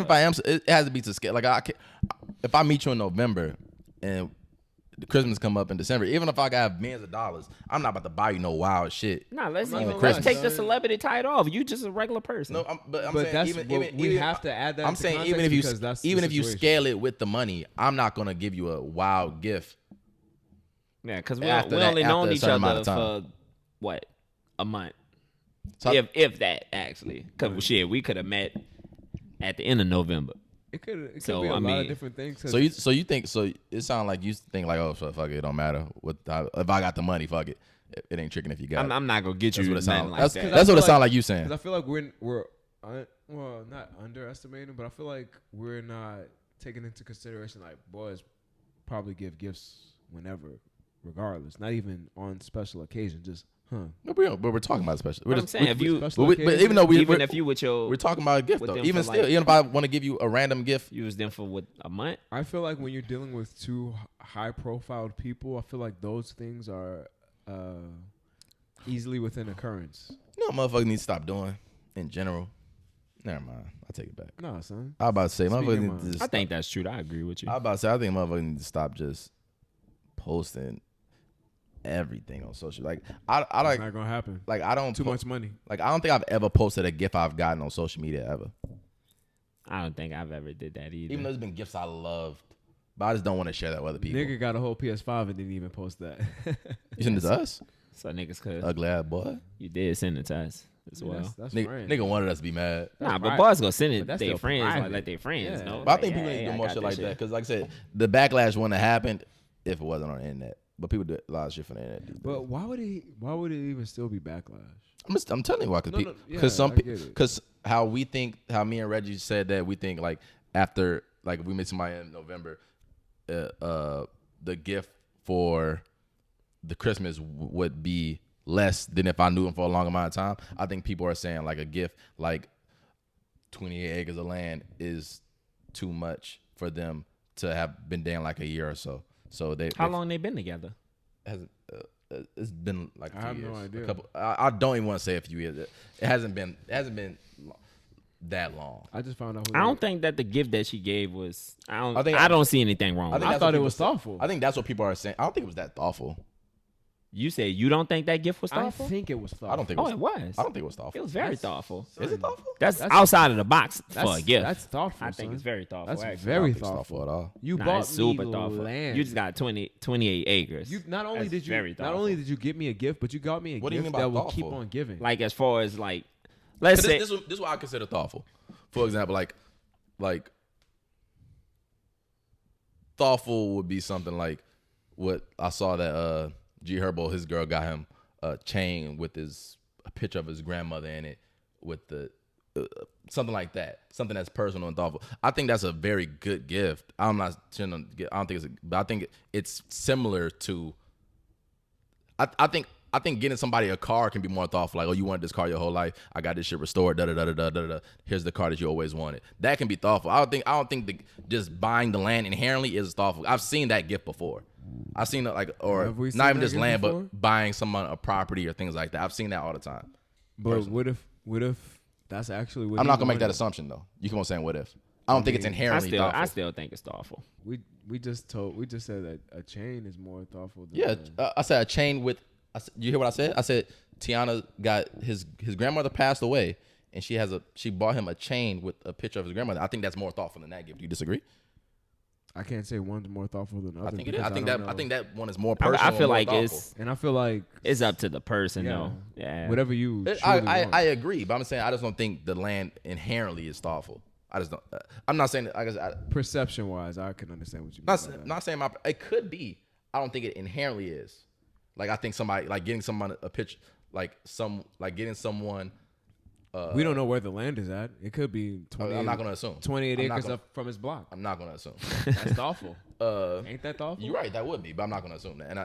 I am, it has to be to scale. Like if I meet you in November and the Christmas come up in December, even if I got millions of dollars, I'm not about to buy you no wild shit. Nah, let's I'm not let's gonna take lie, the son. celebrity title off. You just a regular person. No, I'm But saying that's even we have to add that. I'm into saying context because that's the even if you situation. scale it with the money, I'm not gonna give you a wild gift. Yeah, because we After only that- known after a each certain amount other of time. for what, a month, So if that actually. Because shit, we could have met at the end of November. It could So, be a I lot mean- of different things. so you think it sounds like you think like, oh fuck it, don't matter if I got the money, fuck it. It ain't tricking if you got it. I'm not gonna get That's you what it nothing sounds like like. that. That's what it feel sounds like you saying. Because I feel like we're well, not underestimating, but I feel like we're not taking into consideration like boys probably give gifts whenever, regardless, not even on special occasion. Just But we're talking about special. But I'm saying if you, But even though even if you with your, we're talking about a gift with though, them even for, still, like- even if I want to give you a random gift, you was them for what, a month. I feel like when you're dealing with two high-profile people, I feel like those things are easily within occurrence. you know, what motherfuckers need to stop doing in general. Never mind, I take it back. Nah, son. I was about to say, Speak your motherfuckers need mind. to just I think that's true. I agree with you. I was about to say, I think motherfuckers need to stop just posting everything on social. Like I It's like not gonna happen. like I don't Too much money. Like I don't think I've ever posted a gift I've gotten on social media ever. I don't think I've ever did that either. Even though there's been gifts I loved, but I just don't want to share that with other people. Nigga got a whole PS5 and didn't even post that. You send it to us, So niggas could. ugly ass boy. You did send it to us as well. That's Nigga, right. nigga wanted us to be mad. Nah, but private. boys gonna send But it to that's their still friends, like private. let their friends Yeah. know. But I Like, think people yeah, need to I do more got shit this like that. Because like I said, the backlash wouldn't have happened if it wasn't on the internet. But people do a lot of shit from the internet. these days. But why would it even still be backlash? I'm telling you why. No, Because yeah, I get it. because how we think, how me and Reggie said that we think like after like if we meet somebody in November, the gift for the Christmas would be less than if I knew him for a long amount of time. I think people are saying like a gift like 28 acres of land is too much for them to have been dating like a year or so. So How long they been together? hasn't it's been like a I few have years. no idea. A couple, I don't even want to say a few years. It hasn't been that long. I just found out. I don't think that the gift that she gave was. I think- I don't see anything wrong. I with think it. I that's thought what it people was say. thoughtful. I think that's what people are saying. I don't think it was that thoughtful. You say you don't think that gift was I thoughtful? think it was thoughtful. I don't think. Oh, it was. I don't think it was thoughtful. It was very thoughtful. Is it thoughtful? That's That's- outside of the box for That's a gift. That's thoughtful. I think son. it's very thoughtful. That's actually. I don't very think it's thoughtful. at all. You Nah, bought it's super me thoughtful. land. You just got 28 acres. You not only That's did you very not thoughtful. only did you give me a gift, but you got me a What do you gift mean by that will keep thoughtful? on giving. like as far as like, let's say This is what I consider thoughtful. For example, like thoughtful would be something like what I saw that G Herbo, his girl got him a chain with a picture of his grandmother in it with the something like that, something that's personal and thoughtful. I think that's a very good gift. I'm not trying to get, I don't think but I think it's similar to. I think getting somebody a car can be more thoughtful. Like, oh, you wanted this car your whole life. I got this shit restored. Da da da da da da da. Here's the car that you always wanted. That can be thoughtful. I don't think just buying the land inherently is thoughtful. I've seen that gift before. I've seen it like, or Have we seen not even that just gift land, before? but buying someone a property or things like that. I've seen that all the time. but what if that's actually what I'm he not gonna make that wanted? assumption though. You keep on saying what if. I don't think it's I inherently thoughtful. still think it's thoughtful. We just said that a chain is more thoughtful than Yeah, I said a chain with. You hear what I said? I said Tiana got his grandmother passed away, and she bought him a chain with a picture of his grandmother. I think that's more thoughtful than that gift. Do you disagree? I can't say one's more thoughtful than the other. I think it is. I think that one is more I personal. feel like and I feel like it's up to the person, yeah, though. Yeah, whatever you. I agree, but I'm saying I just don't think the land inherently is thoughtful. I just don't. I'm not saying. Perception wise, I can understand what you mean. Not saying it could be. I don't think it inherently is. Like I think somebody like getting someone a picture, getting someone. We don't know where the land is at. It could be 20. I'm not gonna assume 28 acres up from his block. I'm not gonna assume. That's thoughtful. Ain't that thoughtful? You're right. That would be, but I'm not gonna assume that. And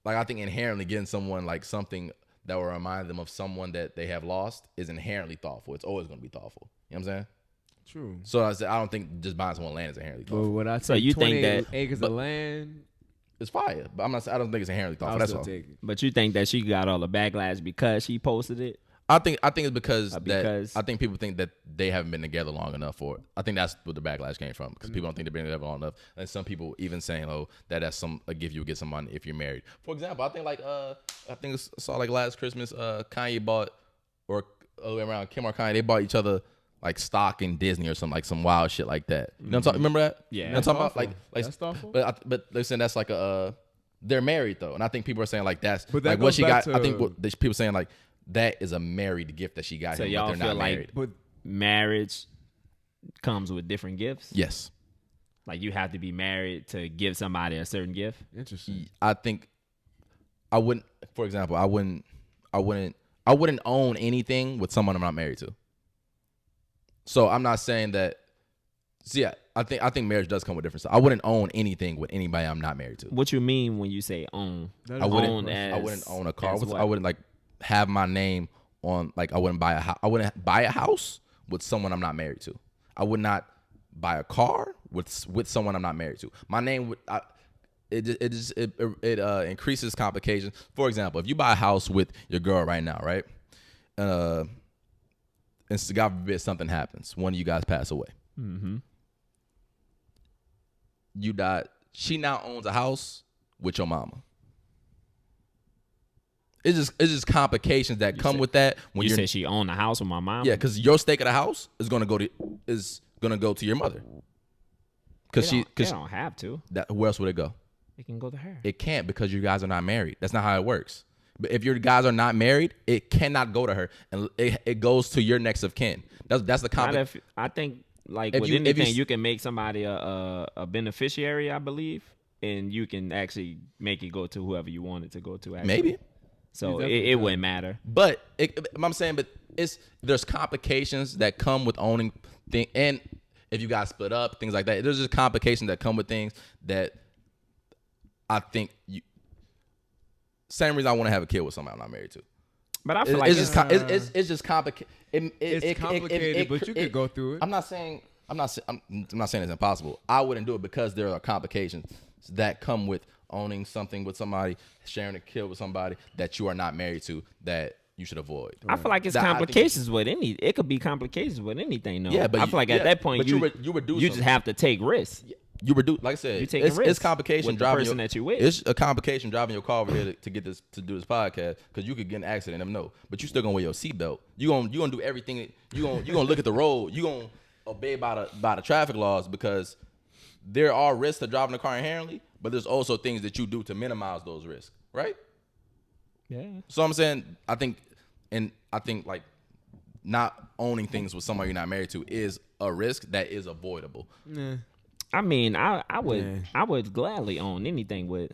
I think inherently getting someone like something that will remind them of someone that they have lost is inherently thoughtful. It's always gonna be thoughtful. You know what I'm saying? True. So I don't think just buying someone land is inherently thoughtful. But what I So you think that acres of land? It's fire, but I don't think it's inherently thoughtful. That's all. Take it. But you think that she got all the backlash because she posted it? I think it's because because I think people think that they haven't been together long enough for it. I think that's where the backlash came from because people don't think they've been together long enough, and some people even saying, "Oh, that's a gift you would get someone if you're married." For example, I think I saw like last Christmas, Kanye bought or around Kim or Kanye, they bought each other like stock in Disney or something, like some wild shit like that. You know what I'm talking? Remember that? Yeah. You know what I'm talking about? Like That's thoughtful. But they're saying that's like they're married though, and I think people are saying like that's But that like what goes she back got. I think to- people saying like that is a married gift that she got So him, y'all but they're feel not like married. But marriage comes with different gifts? Yes, Like you have to be married to give somebody a certain gift? interesting. I think I wouldn't. For example, I wouldn't own anything with someone I'm not married to. So I'm not saying that. So yeah, I think marriage does come with different stuff. I wouldn't own anything with anybody I'm not married to. What you mean when you say own? That I is wouldn't. own interesting. as- I wouldn't own a car. as what? I wouldn't like have my name on. Like I wouldn't buy a house. I wouldn't buy a house with someone I'm not married to. I would not buy a car with someone I'm not married to. My name would. It increases complications. For example, if you buy a house with your girl right now, right? And God forbid something happens, one of you guys pass away. Mm-hmm. You died. She now owns a house with your mama. It's just complications that come with that when You you're. said she owned a house with my mom? Yeah, because your stake of the house is gonna go to your mother. Because They don't have to. where else would it go? It can go to her. It can't because you guys are not married. That's not how it works. But if your guys are not married, it cannot go to her, and it goes to your next of kin. That's the Not complication. if, I think like If with you- if anything, you- you can make somebody a beneficiary, I believe, and you can actually make it go to whoever you want it to go to. Actually. Maybe. So You it definitely wouldn't matter. But I'm saying, there's complications that come with owning thing, and if you guys split up, things like that. There's just complications that come with things that I think same reason I want to have a kid with somebody I'm not married to. But I feel like It's just complicated. It's complicated, but you could go through it. I'm not saying it's impossible. I wouldn't do it because there are complications that come with owning something with somebody, sharing a kid with somebody that you are not married to that you should avoid. I feel like it's That- I think complications with any. It could be complications with anything. though. Yeah, but I feel like at that point but you reduce you just them. have to take risks. You reduce, like I said, You taking it's risks complication with the driving person that you with. It's a complication driving your car over here to get this to do this podcast because you could get in an accident and never know. But you still gonna wear your seatbelt. You gonna do everything. You gonna look at the road. You gonna obey by the traffic laws because there are risks to driving the car inherently, but there's also things that you do to minimize those risks, right? Yeah. So I'm saying I think like not owning things with somebody you're not married to is a risk that is avoidable. I mean, I would Yeah. I would gladly own anything with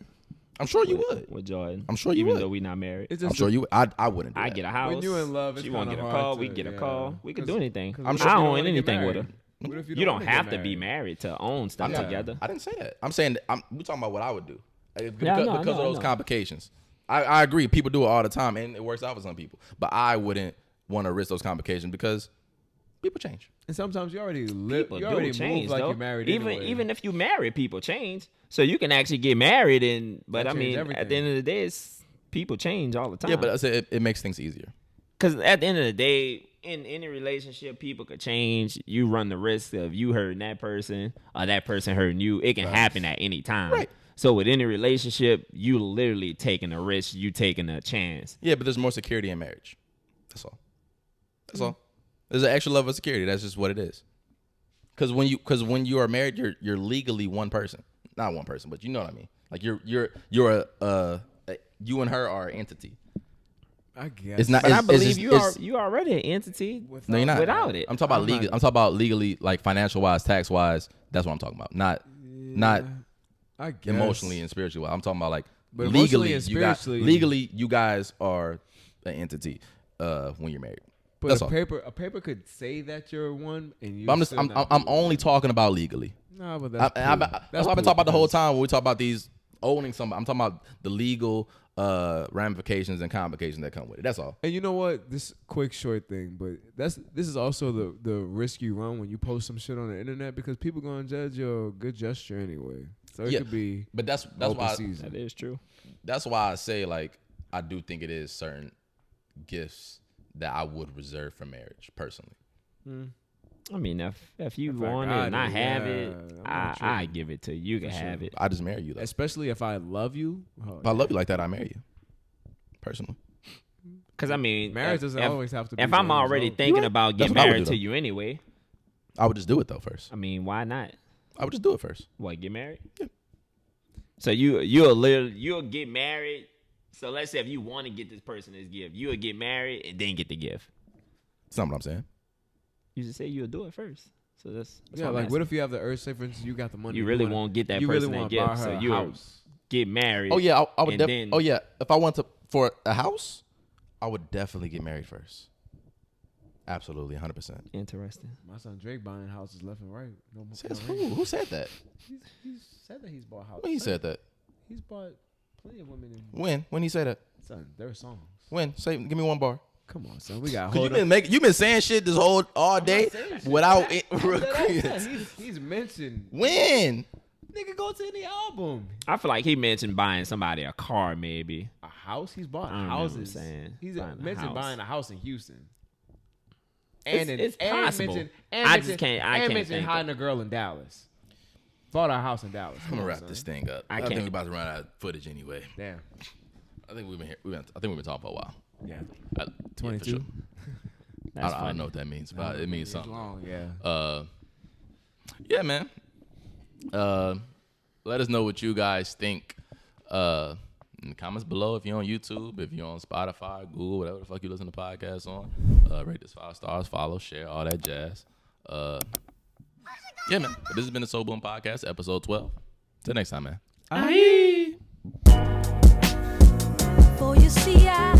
I'm sure you would. with Jordan. I'm sure you even would. though we not married. It's I'm just sure you. I wouldn't. Do I that. get a house. When you in love, it's she want to kinda get a hard car. We to- get a yeah. car. We could do 'Cause anything. I'm I sure don't you don't own wanna get anything with her. married. What if You don't don't wanna get have to be married? married to own stuff Yeah. together. I didn't say that. I'm saying we're talking about what I would do because, Yeah, I know, I because know, of I those know. complications. I agree. People do it all the time, and it works out for some people. But I wouldn't want to risk those complications because people change. And sometimes you already live. People You do already change move like though. you're married. Even anyway. even if you marry, people change. So you can actually get married, but That I change mean, at everything. the end of the day, people change all the time. Yeah, but I said it makes things easier. Because at the end of the day, in any relationship, people could change. You run the risk of you hurting that person or that person hurting you. It can happen at any time. Right. So with any relationship, you literally taking a risk. You taking a chance. Yeah, but there's more security in marriage. That's all. That's all. There's an extra level of security. That's just what it is. Because when you are married, you're legally one person. Not one person, but you know what I mean. Like you're you and her are an entity. I guess. It's not. But I it's believe just- you already an entity. No, you're not. Without it. I'm talking about legal. I'm talking about legally, like financial wise, tax wise. That's what I'm talking about. Not I guess. emotionally and spiritually. I'm talking about like But emotionally legally. and Legally, you guys are an entity when you're married. But That's a all. paper could say that you're one, and you. But I'm only talking about legally. No, but that's That's what I've been talking about the whole time when we talk about these owning somebody. I'm talking about the legal ramifications and complications that come with it. That's all. And you know what? This quick short thing, but this is also the risk you run when you post some shit on the internet because people gonna judge your good gesture anyway. So it could be. But that's open why season. That is true. that's why I say like I do think it is certain gifts that I would reserve for marriage personally. I mean, if you If I want it got and I it, have yeah, it, I'm not I tripping. give it to you. You can have it. I just marry you though. Especially if I love you. Oh, If I love you like that, I marry you. Personally. Because I mean, marriage doesn't always have to be. If the I'm end already result. thinking about That's getting what I would married do, to though. you anyway, I would just do it though first. I mean, why not? I would just do it first. What, get married? Yeah. So you'll get married. So let's say if you want to get this person this gift, you'll get married and then get the gift. That's not what I'm saying. You just say you'll do it first. So that's Yeah, like what if you have the urge? Say for instance, you got the money. you really won't get that you really person that want to buy gift? her So a you house. get married. Oh yeah, I would. And then- Oh yeah, if I went to for a house, I would definitely get married first. Absolutely, 100%. Interesting. My son Drake buying houses left and right. No more. Says no who? rent. Who said that? He's said that he's bought houses. When he said that? He's bought plenty of women. When he said that? Son, their songs. When? Say, give me one bar. Come on, son. We got. 'Cause you been saying shit this all day without it. He's mentioned. When? Nigga, go to any album. I feel like he mentioned buying somebody a car, maybe. A house. He's bought I don't know what I'm houses. saying. He's Buying a mentioned house. buying a house in Houston. It's possible. I just can't mentioned think hiding a girl in Dallas. Bought a house in Dallas. I'm gonna wrap this thing up. I think can't- we're about to run out of footage anyway. Damn. I think we've been here. I think we've been talking for a while. Yeah. 22. 22. That's I funny. don't know what that means, but it means It's something. long. Yeah. Yeah, man. Let us know what you guys think in the comments below. If you're on YouTube, if you're on Spotify, Google, whatever the fuck you listen to podcasts on, rate this 5 stars, follow, share, all that jazz. Yeah, man. But this has been the Soul Boom Podcast, episode 12. Till next time, man. For you see, I